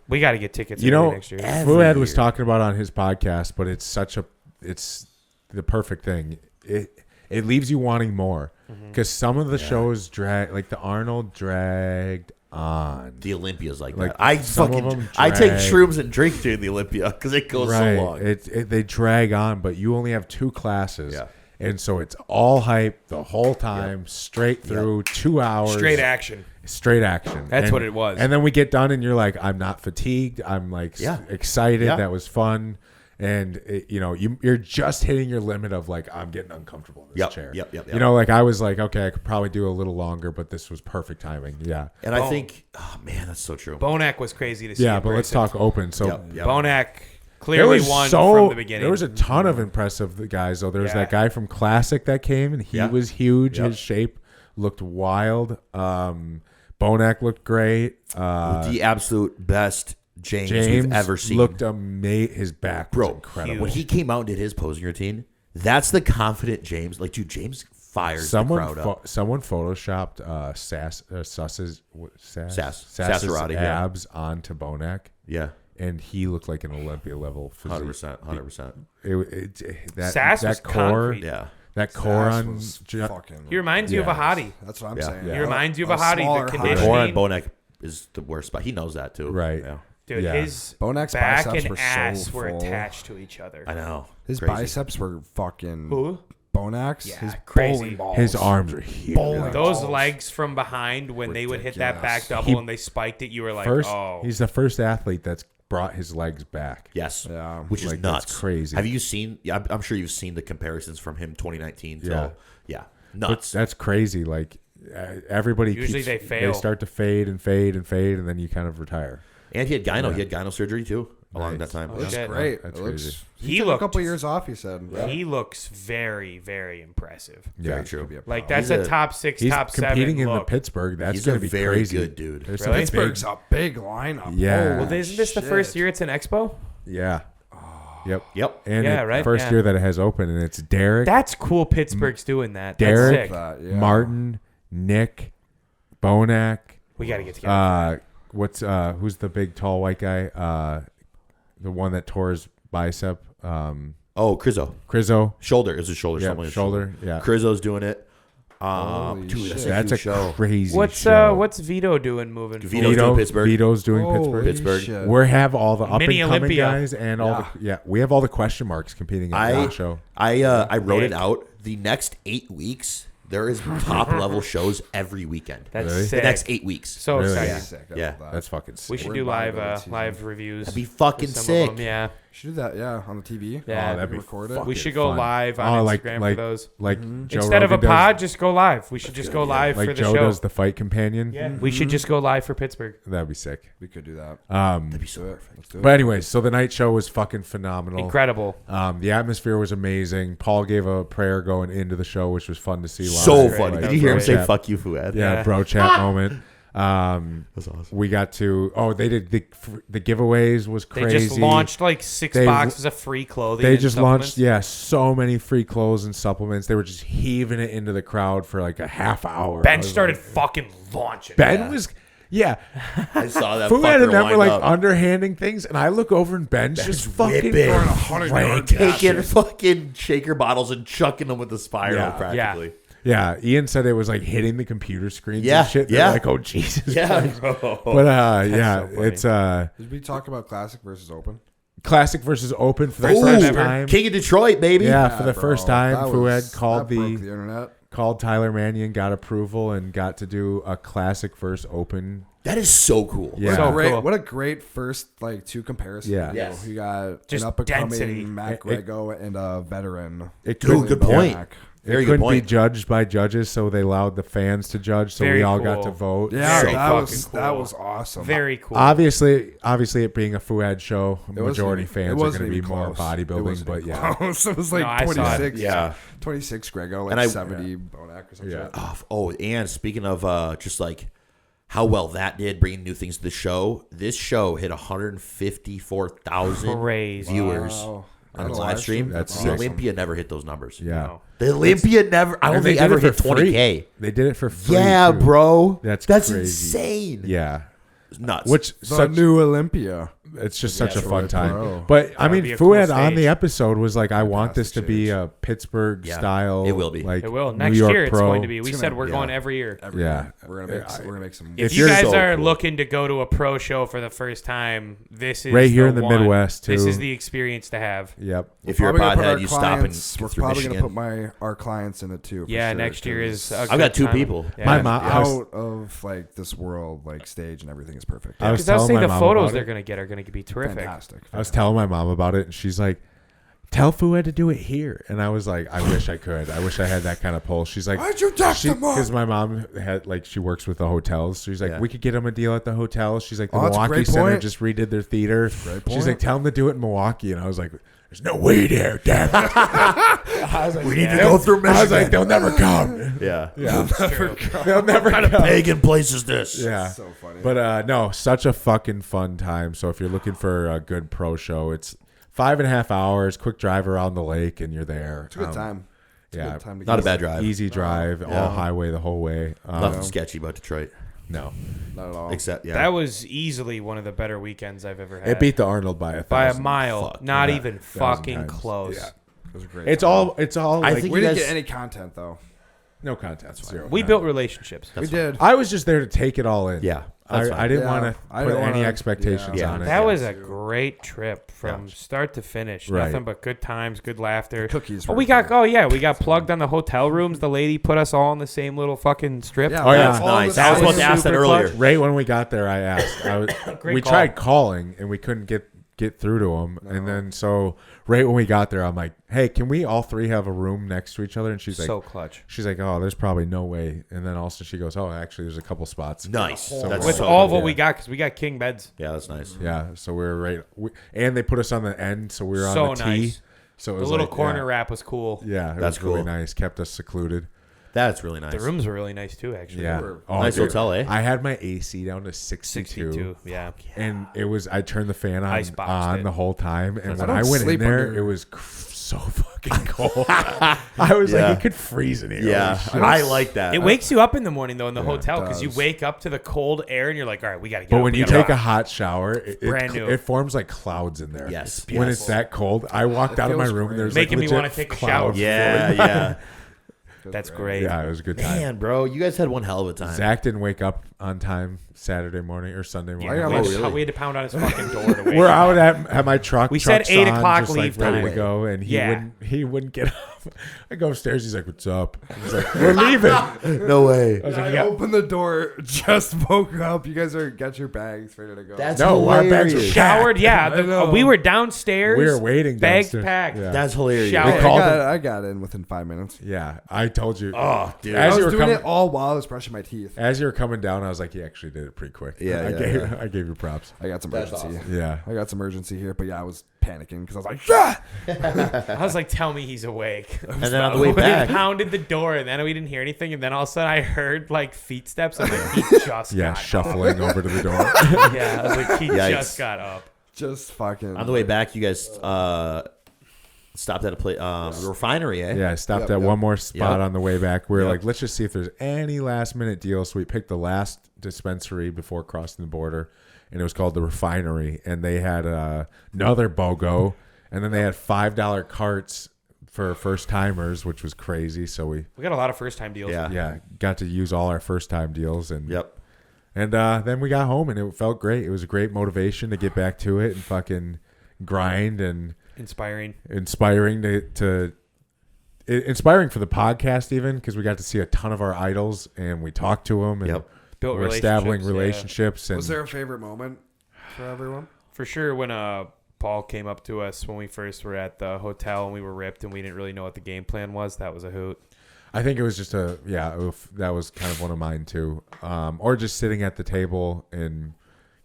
We got to get tickets. You know, next year. Fuad was talking about on his podcast, but it's the perfect thing. It leaves you wanting more because some of the shows drag, like the Arnold dragged on. The Olympia's like Like, that. I some of fucking them I take drag. shrooms and drink during the Olympia because it goes Right, so long. they drag on, but you only have 2 classes, Yeah. and so it's all hype the whole time, straight through 2 hours, Straight action. straight action. That's And- what it was. And then we get done, and you're like, I'm not fatigued. I'm like Yeah. excited. Yeah. That was fun. And you're just hitting your limit of like, I'm getting uncomfortable in this Yep, chair. yep. You know, like I was like, okay, I could probably do a little longer, but this was perfect timing. Yeah. And I think, oh man, that's so true. Bonac was crazy to see. Yeah, in but let's person. talk open. So Yep. Bonac there clearly was won from the beginning. There was a ton of impressive guys though. There was Yeah. that guy from Classic that came, and he Yeah. was huge. Yep. His shape looked wild. Bonac looked great. The absolute best James James we've ever seen. looked amazing. His back was Bro, incredible. when he came out and did his posing routine, that's the confident James. Like, dude, James fires the crowd up. Someone photoshopped Sass's Sassarati, yeah. abs onto Bonac, Yeah, and he looked like an Olympia level physique. 100%. That Sass was core, concrete. Yeah. that core Sass on was fucking. He reminds you of a Yeah. hottie. That's what I'm Yeah. saying. Yeah. He reminds you of a smaller hottie. The hottie. conditioning. Core on Bonac is the worst spot. He knows that too. Right. Yeah. Dude, Yeah. his Bonac's back biceps and were so ass were full. attached to each other. I know. His Crazy. biceps were fucking Who? Bonax. Yeah, His crazy. bowling balls. His arms are huge. Bowling Those balls. legs from behind when they would hit that back Ridiculous. double and they spiked it, you were like, First, oh. he's the first athlete that's brought his legs back. Yes. Yeah. Which is Like, nuts. that's crazy. Have you seen? Yeah, I'm sure you've seen the comparisons from him 2019. So, yeah. Nuts. That's crazy. Like everybody Usually keeps, they fail. They start to fade and fade and fade, and then you kind of retire. And he had gyno. He had gyno surgery too along Nice. that time. Oh, That's shit. great. That's It looks, crazy. He took looked- a couple years off. He said. He looks very, very impressive. Very Yeah. true. Like, that's He's a a- top 6, He's top 7 competing in the look. Pittsburgh. That's He's going a to be very crazy. good dude. There's Really? some Pittsburgh's a big lineup. Yeah. Well, isn't this the first Shit. year it's an expo? Yeah. Yep. Yep. And Yeah, it- right, first yeah. year that it has open, and it's Derek, That's cool. Pittsburgh's doing that. Derek, That's sick. Yeah. Martin, Nick, Bonac. We got to get together. Who's the big tall white guy? The one that tore his bicep. Oh, Crizzo. Crizzo. Shoulder. Is it shoulder? Yeah, Something like shoulder. Yeah. Crizzo's doing it. Holy Dude, shit. That's a huge show. crazy What's show. what's Vito doing moving Vito's forward? doing Pittsburgh. Vito's doing Holy Pittsburgh. Pittsburgh. shit. We have all the up Mini and coming Olympia. guys and all the we have all the question marks competing in that show. I wrote it Nick. out. The next 8 weeks, there is top level shows every weekend. That's Really? sick. The next 8 weeks. So Really? exciting. Sick. I Yeah. love that. That's fucking sick. We should We're do in live Bible season. live reviews. That'd be fucking for some sick. of them, yeah. Should do that. Yeah, on the TV. Yeah. Oh, that'd be record it. fucking We should go fun. live on like Instagram like for those. like Joe Instead of a Rogan pod, does, just go live. We should just go live like for the Joe show. does the fight companion. Yeah, we should just go live for Pittsburgh. That'd be sick. We could do that. That'd be so Do it. perfect. Let's do it. But anyways, so the night show was fucking phenomenal. Incredible. The atmosphere was amazing. Paul gave a prayer going into the show, which was fun to see. Live. So great. funny. That Did was you hear him great. say Chat. "fuck you, Fuad"? Yeah, Yeah. bro chat moment. That's awesome. We got to. Oh, they did the giveaways was They crazy. just launched like 6 They- boxes of free clothing. They and just supplements. launched, so many free clothes and supplements. They were just heaving it into the crowd for like a half hour. I Ben was started like- fucking launching. Ben was, I saw that. Fuad fucker and them were wind like up. underhanding things, and I look over and Ben's just fucking whipping. throwing taking fucking shaker bottles and chucking them with the spiral Yeah. practically. Yeah, Ian said it was like hitting the computer screens Yeah, and shit. They're yeah. like, oh Jesus. Yeah, Christ. bro. But yeah, so funny. it's Did we talk about classic versus open? classic versus open for the First first time ever. time. King of Detroit, baby. Yeah, for the bro, first time, that Fuad called that broke the internet. called Tyler Mannion, got approval, and got to do a classic versus open. That is so cool. Yeah. So Great, cool. what a great first two comparisons. Yeah. You know, Yes. you got Just an up and density. coming Mac Rego and a veteran. It Dude, couldn't, good point. Mac. Very it good couldn't be point. judged by judges, so they allowed the fans to judge. So Very we all got cool. to vote. Yeah, Very that was fucking that cool. was awesome. Very cool. Obviously, it being a Fuad show, It wasn't majority even- it fans are wasn't going to be even more close. It bodybuilding. wasn't But even yeah, close. It was like No, I saw it. 26. Yeah. 26 Grego, like And I- 70 Bonac or some Yeah. shit. Oh, and speaking of just like how well that did, bringing new things to the show, this show hit 154,000 Crazy. viewers Wow. on On the a live live stream. stream? That's the sick. Olympia never hit those numbers. yeah. No. The Olympia never. I don't And they think did ever it for hit 20K. free. They did it for free. Yeah, too. bro. That's crazy. insane. Yeah, It's nuts. which The such new Olympia. it's just such a Yeah, fun right, time. bro. But I That would mean, be a cool Fuad on stage. the episode was like, I want this to Fantastic be stage. a Pittsburgh Yeah, style. it will be. Like It will. New Next York year it's Pro. going to be. We It's said gonna- we're yeah. going every year. Yeah. We're gonna make some. If If you you're guys so are cool. looking to go to a pro show for the first time, this is Right here the in the one. Midwest, This too. is the experience to have. Yep. if you're a Probably gonna put pothead, our you stop and clients- go We're through probably Michigan. gonna put our clients in it too. for Yeah, sure, next year is. 'cause A I've got good 2 time. people. Yeah. My mom. I was, out of like this world, like stage and everything is perfect. I was Because I'll telling say my the mom photos about they're it. going to get are going to be terrific. Fantastic. I was telling my mom about it, and she's like, "Tell Fuad to do it here." And I was like, "I wish I could. I wish I had that kind of pull." She's like, Why'd you text him, Mom? Because my mom had like she works with the hotels. She's like, Yeah. "We could get him a deal at the hotel." She's like, "The Oh, that's a Milwaukee great Center point. just redid their theater." great She's point. like, "Tell him to do it in Milwaukee." And I was like, "There's no way there, damn it." I was like, We need to go through I was Michigan. like, "They'll never come." Yeah. Yeah, they'll never come. Pagan place is this? Yeah. So funny. But no, such a fucking fun time. So if you're looking for a good pro show, it's 5.5 hours, quick drive around the lake, and you're there. It's a good time. It's yeah. good time to Not a get bad it. drive. Easy drive, Yeah. all highway the whole way. Nothing sketchy about Detroit. No, Not at all. Except, yeah. That was easily one of the better weekends I've ever had. it beat the Arnold by a by a mile. Fuck, Not yeah, even 1,000 fucking times. close. Yeah. It was a great. It's time. all. I Like, think We you didn't guys- get any content though. no content. Zero We content. built relationships. We did. I was just there to take it all in. Yeah. I didn't want to I put don't any wanna- expectations yeah. on it. That was a great trip from Yeah. start to finish. Right. Nothing but good times, good laughter. Cookies. Oh, we got plugged on the hotel rooms. The lady put us all in the same little fucking strip. Yeah, Oh, yeah. That's nice. I was about to ask that Super earlier. clutch. Right when we got there, I asked. Great We call. tried calling and we couldn't get through to him. And then so right when we got there, I'm like, "Hey, can we all three have a room next to each other?" And she's like, So clutch. "Oh, there's probably no way." And then also she goes, "Oh, actually, there's a couple spots." Nice. So That's With so all of good. what we got, because we got king beds. Yeah, that's nice. Yeah, so we were right, and they put us on the end, so we were So on the nice. tee. So it The was little like, corner wrap was cool. Yeah, it That's was really cool. nice. Kept us secluded. That's really nice. The rooms were really nice too, actually. Yeah. were Nice hotel, eh? I had my AC down to 62. 62. Yeah. And it was, I turned the fan Iceboxed on it. the whole time. And when don't I went in sleep there, under- it was so fucking cold. I was Yeah. like, it could freeze in here. Yeah, Holy shit. I like that. It wakes you up in the morning though in the Yeah, hotel it because you does. wake up to the cold air and you're like, all right, we gotta get But up. when we you gotta take a rock. hot shower, brand new. it forms like clouds in there. Yes. When it's that cold, I walked out of my feels room. great. There's Making like me wanna legit take a shower. clouds Yeah, floating. yeah. That's great. Yeah, it was a good time. Man, bro, you guys had one hell of a time. Zach didn't wake up on time Saturday morning or Sunday morning. Yeah, I we, got had my- to, we had to pound on his fucking door to wake We're him out up. at my truck. We said truck's 8 on, o'clock just, leave like, ready time. to go, and Yeah. he wouldn't get up. I go upstairs. He's like, "What's up?" He's like, "We're leaving." No way. I was like, I "Yeah." opened the door, just woke up. You guys got your bags ready to go. That's No, our bags are hilarious. Showered, yeah. I know. We were downstairs. We were waiting. Bags downstairs. packed. Yeah. That's hilarious. Shower. They called him. I got in within 5 minutes. Yeah, I told you. Oh, dude. As I you was were doing coming, it all while I was brushing my teeth. as you were coming down, I was like, "He actually did it pretty quick." Yeah, I gave you props. I got some That's urgency. awesome. Yeah. I got some urgency here, but yeah, I was panicking because I was like, "Ah!" I was like, tell me he's awake. And then on the way We back, pounded the door, and then we didn't hear anything. And then all of a sudden, I heard like feet steps. I'm like, he just Yeah, got shuffling over to the door. up. Yeah, I was like, he Yikes. just got up. just fucking. on the way back, you guys stopped at a refinery, eh? Yeah, I stopped Yep, at yep. one more spot Yep. on the way back. We were Yep. like, let's just see if there's any last minute deals. So we picked the last dispensary before crossing the border, and it was called the Refinery. And they had another BOGO, and then they had $5 carts for first timers, which was crazy. So we We got a lot of first time deals. Yeah. got to use all our first time deals, and Yep. and then we got home, and it felt great. It was a great motivation to get back to it and fucking grind, and Inspiring. inspiring inspiring for the podcast, even because we got to see a ton of our idols and we talked to them, and Yep. Built we're establishing relationships, yeah. relationships. And Was there a favorite moment for everyone? For sure, when Paul came up to us when we first were at the hotel and we were ripped and we didn't really know what the game plan was, that was a hoot. I think it was just that was kind of one of mine too. Or just sitting at the table and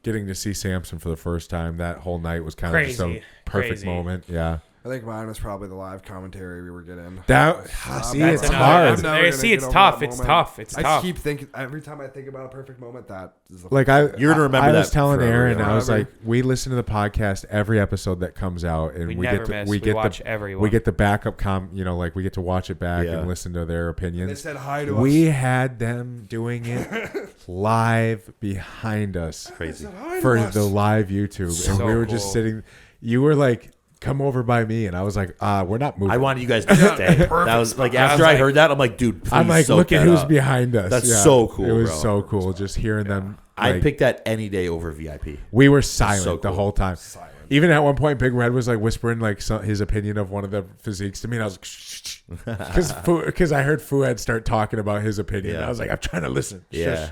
getting to see Samson for the first time. That whole night was kind of just a Crazy. perfect Crazy. moment. Yeah. I think mine was probably the live commentary we were getting. That see, That's it's another- hard. that's another- gonna see, get it's over tough. that It's moment. tough. It's I tough. keep thinking every time I think about a perfect moment, that is the You're gonna remember I was that telling forever, Aaron, yeah. I was Forever. like, we listen to the podcast every episode that comes out, and We we never get to miss. we We get watch the everyone. we get the backup like we get to watch it back Yeah. and listen to their They opinions. said hi to We us. had them doing it live behind us Crazy. for the live YouTube, So and we were cool. just sitting. You were like, "Come over by me," and I was like, "We're not moving." I wanted you guys to stay. That was like after I heard that, I'm like, dude, please I'm like, soak look at that who's up. behind us. That's Yeah. so cool, It was bro. so cool just hearing them. I'd like, pick that any day over VIP. We were silent so the cool. whole time. Even at one point, Big Red was like whispering like his opinion of one of the physiques to me, and I was like, because I heard Fuad start talking about his opinion. Yeah. I was like, I'm trying to listen. Yeah. Shush.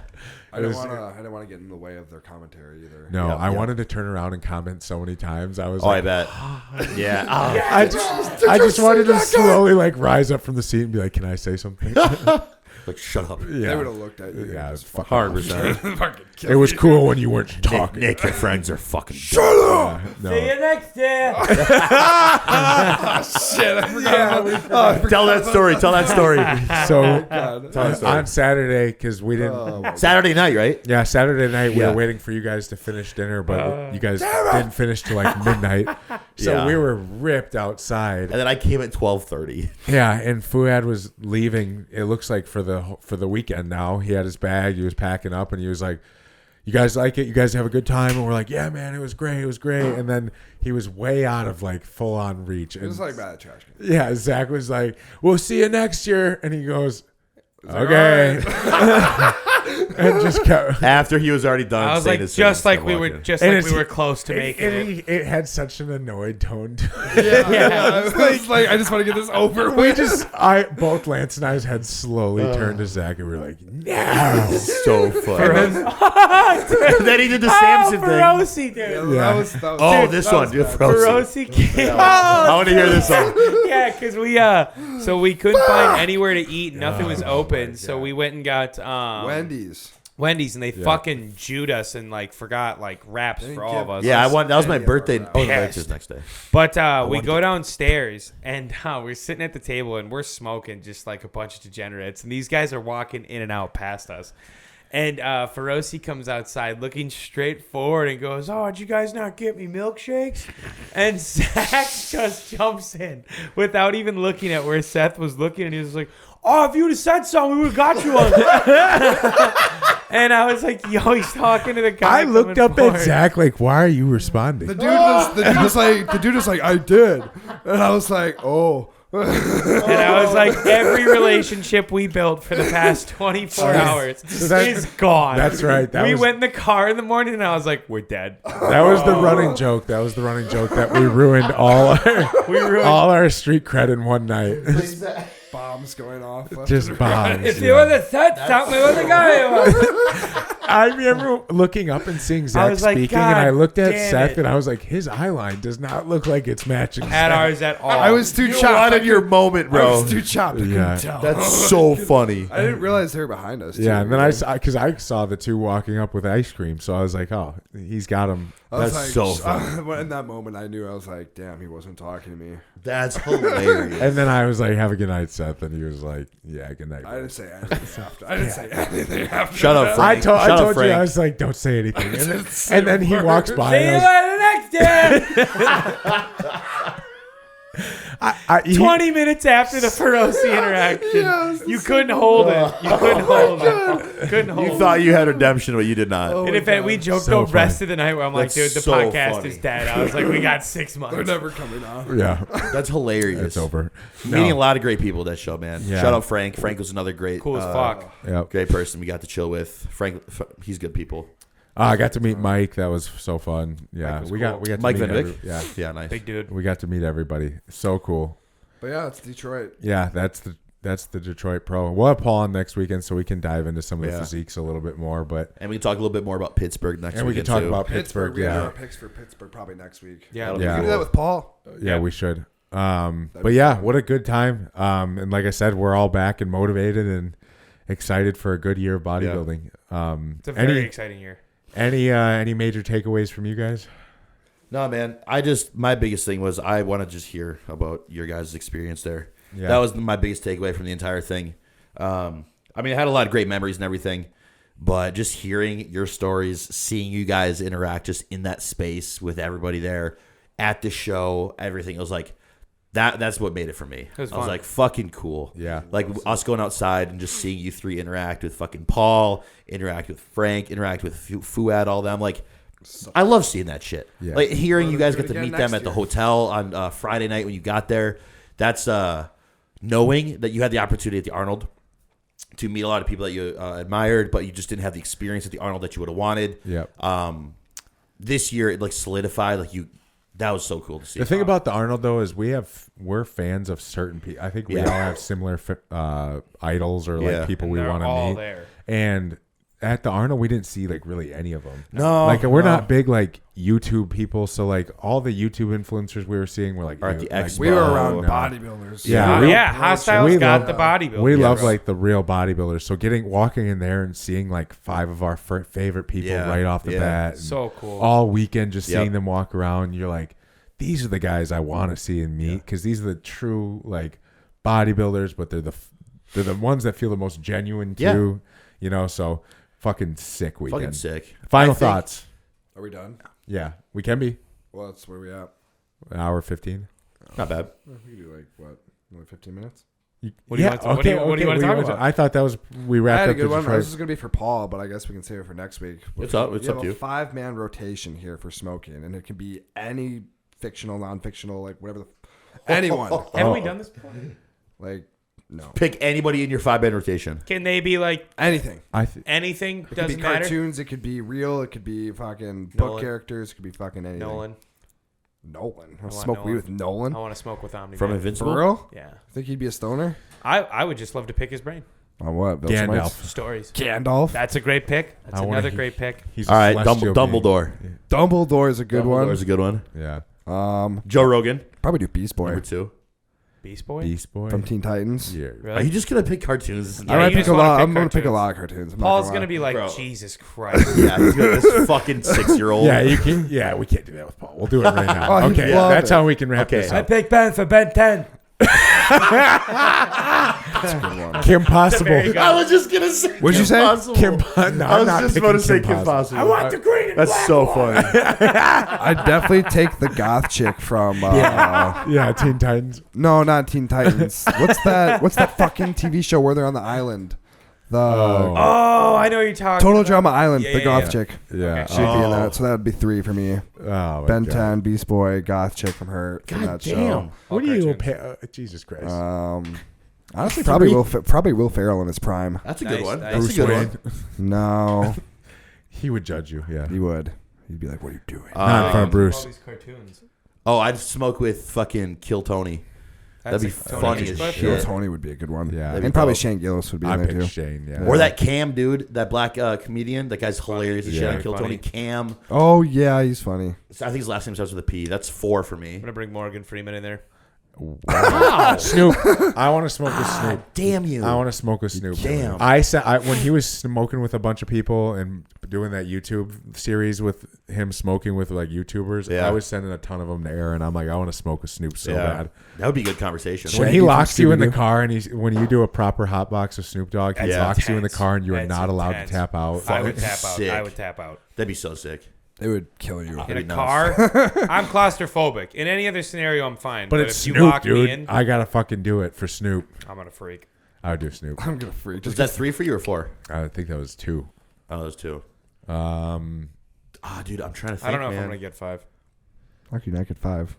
I didn't want to get in the way of their commentary either. No, Yeah, I yeah. wanted to turn around and comment so many times. I was Oh, I like, bet. Yeah. Oh, I just wanted to slowly like rise up from the seat and be like, can I say something? like, shut up. They would have looked at you. Yeah, it's fucking 100%. It was cool when you weren't talking. Nick, your friends are fucking Yeah, no. next day. Shit, I forgot. Tell that story. Tell that story. So God. Tell that story. on Saturday, because we didn't. Saturday night, right? Yeah, Saturday night we Yeah. were waiting for you guys to finish dinner, but you guys didn't finish till like midnight. So Yeah. we were ripped outside. And then I came at 12:30. Yeah, and Fuad was leaving. It looks like for the weekend now. He had his bag. He was packing up, and he was like, "You guys like it? You guys have a good time?" And we're like, "Yeah, man, it was great. It was great." And then he was way out of like full on reach. It And was like bad trash can. yeah, Zach was like, "We'll see you next year," and he goes, like, "Okay." and just kept. After he was already done. I was saying like, his just sentence, like we walked were, in. just And like it's- we were close to making it. It had such an annoyed tone to I was like, I just want to get this over with. both Lance and I's heads slowly turned to Zach, and we were like, no. So funny. Then he did the Samson thing. Feroci, dude. Yeah. That was Oh, dude, this that one, was dude. bad. Feroci. Feroci came. I want to hear this one. Yeah, because we couldn't find anywhere to eat. Nothing was open, so we went and got Wendy's. and they fucking Jewed us and like forgot like wraps They for didn't all of give us. Yeah, I won. That was my Any of our birthday. rounds. Oh, no, Pissed. it's next day. But we wanted go to- downstairs and we're sitting at the table and we're smoking just like a bunch of degenerates. And these guys are walking in and out past us. And Feroci comes outside looking straight forward and goes, "Oh, did you guys not get me milkshakes?" And Zach just jumps in without even looking at where Seth was looking. And he was like, "Oh, if you would have said something, we would have got you one." And I was like, "Yo, he's talking to the guy." I looked coming up forward. at Zach like, why are you responding? The dude was like, I did, and I was like, oh. And I was like, every relationship we built for the past 24 hours is gone. That's right. We went in the car in the morning and I was like, we're dead. That was the running joke. That was the running joke that we ruined all our street cred in one night. Bombs going off. Just bombs. If you would have said something, it was a guy. I remember looking up and seeing Zach was like, speaking, and I God looked at damn Seth, it. and I was like, his eye line does not look like it's matching. At Seth. ours at all. I was too You chopped. wanted your moment, I bro. was too chopped. I Yeah. couldn't tell. That's so funny. I didn't realize they were behind us. Yeah, too. and then I saw, because I saw the two walking up with ice cream, so I was like, oh, he's got him. I was That's like, so funny. when in that moment, I knew I was like, damn, he wasn't talking to me. That's hilarious. And then I was like, have a good night, Seth, and he was like, yeah, good night. I didn't say anything after. I didn't say anything after. Shut up, Frank. I Shut up, told you, Frank. I was like, don't say anything. And then he walks by. See you And later next day. he- 20 minutes after the Feroci interaction, you couldn't hold it. You couldn't hold it. Couldn't hold You it. thought you had redemption, but you did not. And in fact, we joked So the rest of the night where I'm like, That's dude, the so podcast funny. is dead. I was like, we got 6 months. They're never coming on. yeah, That's hilarious. it's over. Meeting a No. lot of great people that show, man. Yeah. Shout out Frank. Frank was another great, Cool as fuck. Yep. great person we got to chill with. Frank, he's good people. I got to meet Mike. That was so fun. Yeah, Mike was we cool. got to Mike meet Van Vick? yeah, Yeah, nice. Big dude. we got to meet everybody. So cool. But yeah, it's Detroit. Yeah, that's the Detroit Pro. We'll have Paul on next weekend, so we can dive into some of the Yeah. physiques a little bit more. But And we can talk a little bit more about Pittsburgh next week. and we can talk about Pittsburgh. We have Yeah, our picks for Pittsburgh probably next week. Yeah. That'll We Yeah. can do that with Paul. yeah, we should. But be yeah, fun. what a good time. And like I said, we're all back and motivated and excited for a good year of bodybuilding. It's a very exciting year. Any major takeaways from you guys? No, man. My biggest thing was I want to just hear about your guys' experience there. Yeah. That was my biggest takeaway from the entire thing. I mean, I had a lot of great memories and everything, but just hearing your stories, seeing you guys interact just in that space with everybody there at the show, everything, it was like, that's what made it for me. was I was fun. like, fucking cool. Yeah. Like us going outside and just seeing you three interact with fucking Paul, interact with Frank, interact with Fuad, all them. Like, I love seeing that shit. Yeah. Like hearing Well, you guys do it get to again meet them next at the year. hotel on Friday night when you got there. That's knowing that you had the opportunity at the Arnold to meet a lot of people that you admired, but you just didn't have the experience at the Arnold that you would have wanted. Yep. This year it like solidified. Like that was so cool to see. The thing about the Arnold though is we're fans of certain people. I think we Yeah. all have similar idols or like Yeah. people And we they're want to all meet. there. And at the Arnold, we didn't see like really any of them. No, Like we're no. not big like YouTube people, so like all the YouTube influencers we were seeing were like Or at the like, expo. We were around no. bodybuilders. Yeah. Yeah, Hostiles we got love- the bodybuilding. We love Yes. like the real bodybuilders. So walking in there and seeing like 5 of our favorite people Yeah. right off the Yeah. bat, and So cool. all weekend just Yep. seeing them walk around, you're like, these are the guys I want to see and meet because these are the true like bodybuilders, but they're the ones that feel the most genuine too. You know, so fucking sick weekend. Fucking sick. Final I think- thoughts. Are we done? Yeah, we can be Well, that's where we at. an hour 15. Not bad. We can do like what? Only 15 minutes. What do you want to- what do you want to talk about? I thought that was we I wrapped had a up the good one. Detroit. This is gonna be for Paul, but I guess we can save it for next week. It's up. It's We up have to a you. 5-man rotation here for smoking, and it can be any fictional, non-fictional, like whatever. Anyone. Haven't we done this before? Like No. Pick anybody in your 5-man rotation. Can they be like Anything. anything? It could Doesn't be matter. cartoons. It could be real. It could be fucking book Nolan. characters. It could be fucking anything. Nolan. I'll want smoke weed Nolan. with Nolan. I want to smoke with Omni. From Man. Invincible? For real? Yeah. Think he'd be a stoner? I would just love to pick his brain. On what? Gandalf. Stories. Gandalf. That's a great pick. That's I wanna another he- great pick. He's All right, a celestial being. Dumbledore. Dumbledore is a good Dumbledore's a good one. Yeah. Joe Rogan, Probably do Beast Boy number 2. Beast Boy. Beast Boy. from Teen Titans. Yeah. Are Really? you just gonna pick cartoons? Yeah, I might you pick just a wanna lot. pick I'm gonna pick a cartoons. lot of cartoons. I'm not Paul's gonna gonna lie. be like, Bro. Jesus Christ. Yeah, he's got this fucking 6-year-old. Yeah, you can. Yeah, we can't do that with Paul. We'll do it right now. Oh, he'd okay, love that's it. how we can wrap Okay. this I up. picked Ben for Ben 10. Kim Possible. Very good. I was just gonna say. What'd you say? Possible. Kim. No, I I'm was not just picking about to say Kim Kim Possible. Possible. I want the green and That's black so one. funny. I'd definitely take the goth chick from. Yeah, Teen Titans. No, not Teen Titans. What's that fucking TV show where they're on the island? The Oh, I know what you're talking Total about. Drama Island. Yeah, the yeah, goth yeah. chick. Yeah. She'd be in that. So that would be 3 for me. Oh, my Ben God. 10, Beast Boy, goth chick from her from that show. What do you cartoons. pay? Jesus Christ. Honestly, probably Will Ferrell in his prime. That's a Nice, good one. nice. That's Bruce a good Wayne. one. No, He would judge you. Yeah. he would. He'd be like, "What are you doing?" Not in front of All Bruce. these cartoons. Oh, I'd smoke with fucking Kill Tony. That'd be Tony funny as Hinchcliffe. shit. Kill Tony would be a good one. Yeah. That'd be and probably dope. Shane Gillis would be I in there picked too. Shane. Yeah. Or that Cam dude, that black comedian. That guy's hilarious as shit Yeah. on Kill Funny. Tony. Cam. Oh yeah, he's funny. I think his last name starts with a P. That's 4 for me. I'm gonna bring Morgan Freeman in there. Wow. Snoop. I want to smoke with Snoop. Damn you. I want to smoke with Snoop. Damn. I said when he was smoking with a bunch of people and doing that YouTube series with him smoking with like YouTubers. Yeah. I was sending a ton of them to Aaron. I'm like, I want to smoke with Snoop so bad. That would be a good conversation. When Shaggy he from locks you in the Scooby-Doo. car and when you do a proper hot box of Snoop Dogg, he That's locks you in the intense. car and you are That's not allowed intense. to tap out. I would Fucking tap out. sick. I would tap out. That'd be so sick. It would kill you. In a be nuts. car, I'm claustrophobic. In any other scenario, I'm fine. But it's if you Snoop, lock dude. me in, I gotta fucking do it for Snoop. I'm gonna freak. I would do Snoop. I'm gonna freak. Is Just that 3 for you or 4? I think that was 2. Oh, those 2. Um, Dude, I'm trying to think, I don't know if man. I'm gonna get 5. lucky I get 5.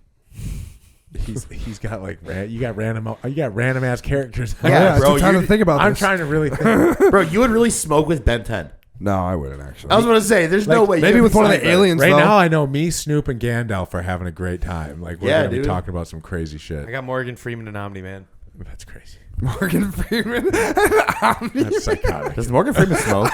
he's got like you got random ass characters. Yeah, it's bro, time to you- think about I'm this. trying to really think. Bro, you would really smoke with Ben 10. No, I wouldn't actually. I was going to say, there's no way. maybe you'd with one of the decide that. aliens. Right though. now, I know me, Snoop, and Gandalf are having a great time. Like we're Yeah, gonna be dude. talking about some crazy shit. I got Morgan Freeman and Omni Man. That's crazy. Morgan Freeman. That's psychotic. Does Morgan Freeman smoke?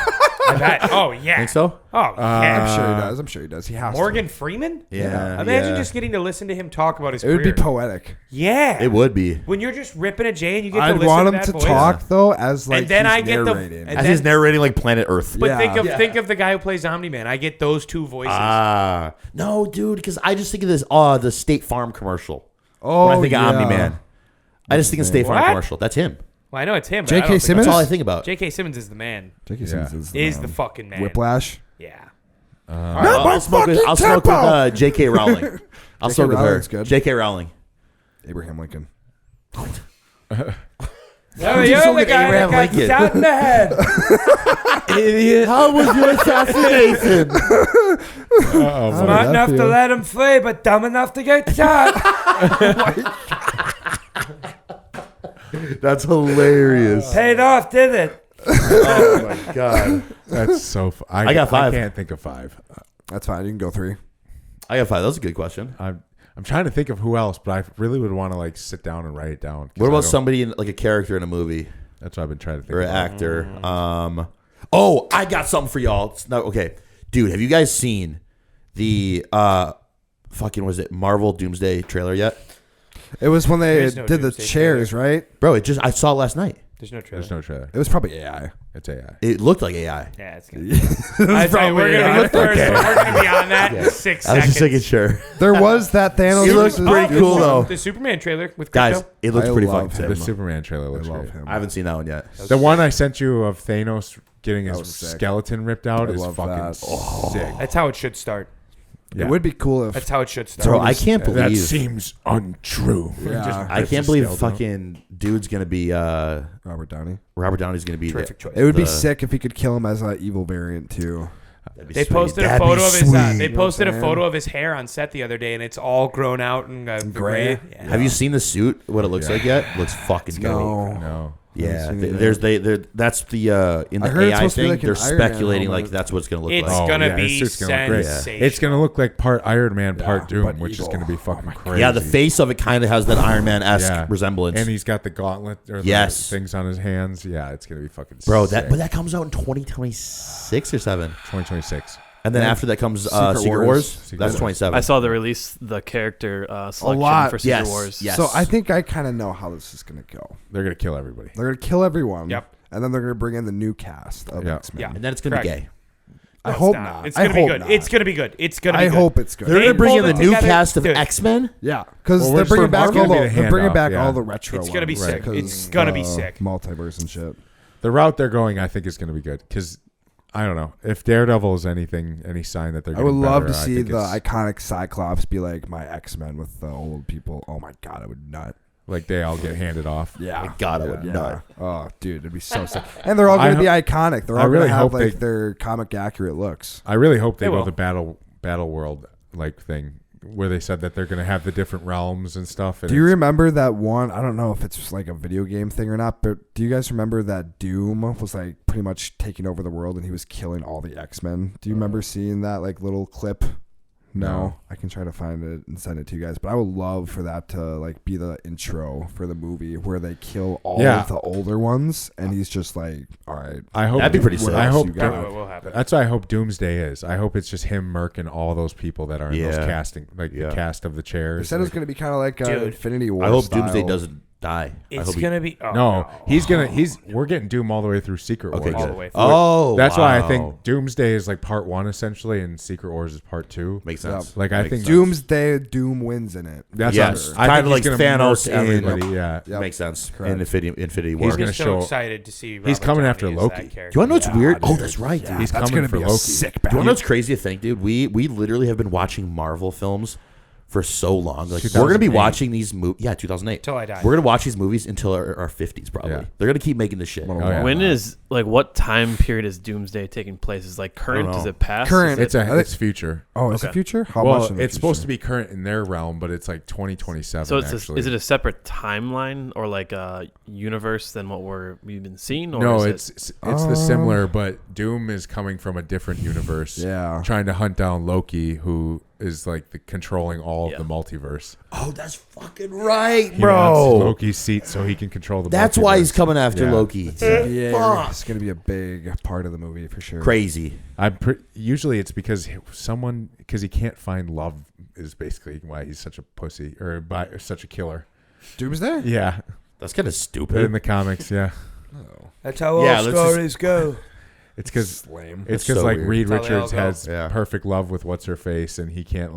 Oh yeah. Think so? Oh yeah. I'm sure he does. I'm sure he does. He has Morgan Freeman. Yeah. Imagine yeah. just getting to listen to him talk about his to. It would career. be poetic. Yeah. It would be. When you're just ripping a J and you get to I'd listen want to him that to voice. talk though, as like And then he's I get the- narrating. and As then- he's narrating like Planet Earth. But Yeah. think of the guy who plays Omni Man. I get those two voices. No, dude, because I just think of this, the State Farm commercial. oh, When I think yeah. of Omni-Man. I just think of State Farm What? commercial. That's him. Well, I know it's him. but J.K. I don't think- Simmons? That's all I think about. J.K. Simmons is the man. J.K. Simmons is Is man. the fucking man. Whiplash. Yeah. I'll smoke with J.K. Rowling. I'll J.K. smoke with her. Rowling's good. J.K. Rowling. Abraham Lincoln. Oh, you you're so the good, guy Abraham that got Lincoln. shot in the head. Idiot. How was your assassination? Smart enough to let him flee, but dumb enough to get shot. That's hilarious. Paid off, did it? Oh, my God. That's so. I got 5. I can't think of 5. That's fine. You can go 3. I got 5. That was a good question. I'm trying to think of who else, but I really would want to like sit down and write it down. 'Cause What I about don't- somebody in like a character in a movie That's what I've been trying to think. or an about. actor? Oh, I got something for y'all. It's not, okay, dude, have you guys seen the fucking was it Marvel Doomsday trailer yet? It was when they There's no did the Doomsday chairs, right? Bro, I saw it last night. There's no trailer. There's no trailer. It was probably AI. It's AI. It looked like AI. Yeah, it's good. I tell you, we're probably gonna AI. be the first. So we're gonna be on that in 6 I was seconds. just making sure. There was that Thanos. He looks versus- pretty cool though. The Superman trailer with Guys, Crypto. it looks I pretty love fucking him. The sick. Superman trailer I looks love great. him. I haven't seen that one yet. The one I sent you of Thanos getting his was sick. skeleton ripped out I is love fucking that. sick. That's how it should start. Yeah. It would be cool if That's how it should start. Bro, I can't That believe seems untrue. Yeah. Just I rips can't his believe skeleton out. fucking dude's gonna be Robert Downey. Robert Downey's gonna be Terrific choice. It would be The- sick if he could kill him as an evil variant too. They posted a photo of his. They posted a photo of his hair on set the other day, and it's all grown out and gray. Yeah. Have you seen the suit? What it looks like yet? Looks fucking great. No. Yeah, that's the in the AI thing. Like they're speculating like that's what it's gonna look like. It's gonna be it's gonna look sensational. It's gonna look like part Iron Man, part Doom, which is gonna be fucking crazy. Yeah, the face of it kind of has that Iron Man-esque resemblance, and he's got the gauntlet or the things on his hands. Yeah, it's gonna be fucking sick. That comes out in 2026 or 7. 2026. And then after that comes Secret Wars. That's 27. I saw they released the character selection for Secret Wars. Yes. So I think I kind of know how this is going to go. They're going to kill everybody. They're going to kill everyone. Yep. And then they're going to bring in the new cast of X-Men. Yeah. And then it's going to be gay. I hope not. It's going to be good. It's going to be good. It's going to be good. I hope it's good. They're going to bring in the new cast of X-Men? Yeah. Because they're bringing back all the retro It's going to be ones, sick. It's going to be sick. Multiverse and shit. The route they're going, I think, is going to be good. Because I don't know if Daredevil is any sign that they're. I would getting love better, to see the iconic Cyclops be like my X-Men with the old people. Oh my god, I would nut. Like they all get handed off. Yeah, my god, I would nut. Oh, dude, it'd be so sick. And they're all going to be iconic. They're all going to have like their comic accurate looks. I really hope they go the battle world like thing where they said that they're going to have the different realms and stuff. And do you remember that one? I don't know if it's like a video game thing or not, but do you guys remember that Doom was like pretty much taking over the world and he was killing all the X-Men? Do you remember seeing that like little clip? No, I can try to find it and send it to you guys. But I would love for that to like be the intro for the movie where they kill all of the older ones, and he's just like, "All right." I hope that'd be pretty sick. I hope what will happen. That's what I hope Doomsday is. I hope it's just him murking all those people that are in those casting, like the cast of the chairs. They said it's going to be kind of like Infinity War. I hope style. Doomsday doesn't die. It's gonna be we're getting Doom all the way through Secret Wars. all the way through. That's why I think Doomsday is like part 1 essentially, and Secret Wars is part 2. Makes sense. Like I think Doomsday, Doom wins in it. That's kind of like Thanos. Everybody, yeah, makes sense. Correct. In Infinity War, he's going to show. Excited to see. He's coming after Loki. Do you want to know what's weird? Oh, that's right, dude. He's coming for Loki. Sick Do you want to know what's crazy to think, dude? We literally have been watching Marvel films for so long. Like we're gonna be watching these movies. Yeah, 2008. Till I die. We're gonna watch these movies until our 50s, probably. Yeah. They're gonna keep making this shit. When is like what time period is Doomsday taking place? Is like current? Is it past? Current. It's future. Oh, it's the future? How Well, much in the it's future? supposed to be current in their realm, but it's like 2027. So it's actually. is it a separate timeline or like a universe than what we've been seeing? Or No, is it's the similar, but Doom is coming from a different universe. Yeah. Trying to hunt down Loki, who is like controlling all of the multiverse. Oh, that's fucking right, He bro. wants Loki's seat so he can control the. That's multiverse. why he's coming after Loki. It's going to be a big part of the movie for sure. Crazy. Usually it's because he can't find love is basically why he's such a pussy or such a killer. Doomsday? Yeah, That's kind of in stupid. the comics. Yeah, That's how all stories go. it's because Lame. it's so because like weird. Reed That's how they all Richards go. has perfect love with what's her face, and he can't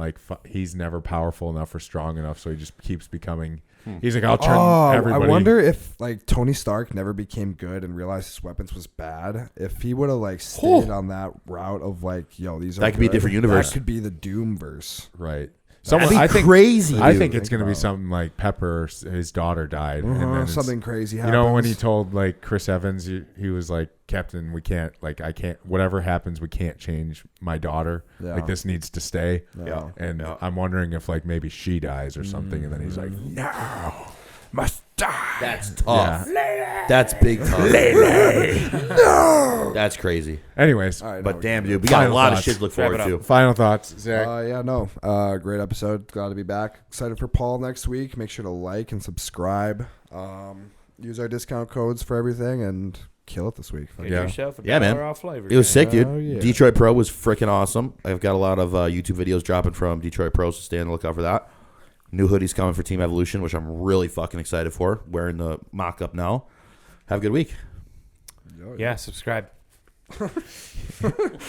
he's never powerful enough or strong enough, so he just keeps becoming. He's like, I'll turn everybody. I wonder if like Tony Stark never became good and realized his weapons was bad. If he would have like stayed on that route of like, yo, these are That could be a good, different universe. That could be the Doomverse. Right. That'd be I think crazy. I dude. think it's going to be something like Pepper, his daughter died, and then it's- Something crazy You happens. know when he told like Chris Evans, he was like, Captain, we can't, like, I can't, whatever happens, we can't change my daughter. Yeah. Like this needs to stay. Yeah. And I'm wondering if like maybe she dies or something, and then he's like, no, must die. That's tough. Yeah. That's big tough. No. That's crazy. Anyways, All right, But no, damn, dude, we got a Final lot of thoughts. shit to look Wrap forward it to. up. final thoughts, Zach. Great episode. Glad to be back. Excited for Paul next week. Make sure to like and subscribe. Use our discount codes for everything and kill it this week. Get Yeah. yourself a Yeah, man. $1 off flavor. It was sick, dude. Oh, yeah. Detroit Pro was freaking awesome. I've got a lot of YouTube videos dropping from Detroit Pro, so stay on the lookout for that. New hoodies coming for Team Evolution, which I'm really fucking excited for. Wearing the mock-up now. Have a good week. Yeah, subscribe.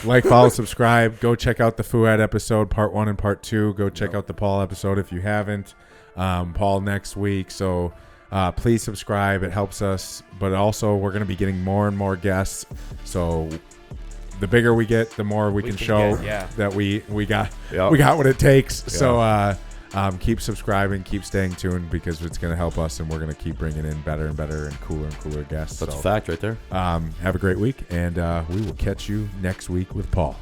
Like, follow, subscribe. Go check out the Fuad episode, part 1 and part 2. Go check out the Paul episode if you haven't. Paul next week. So please subscribe. It helps us. But also, we're going to be getting more and more guests. So the bigger we get, the more we can show get, yeah. that we got Yep. we got what it takes. So Keep subscribing, keep staying tuned because it's going to help us, and we're going to keep bringing in better and better and cooler guests. That's a fact right there. Have a great week, and we will catch you next week with Paul.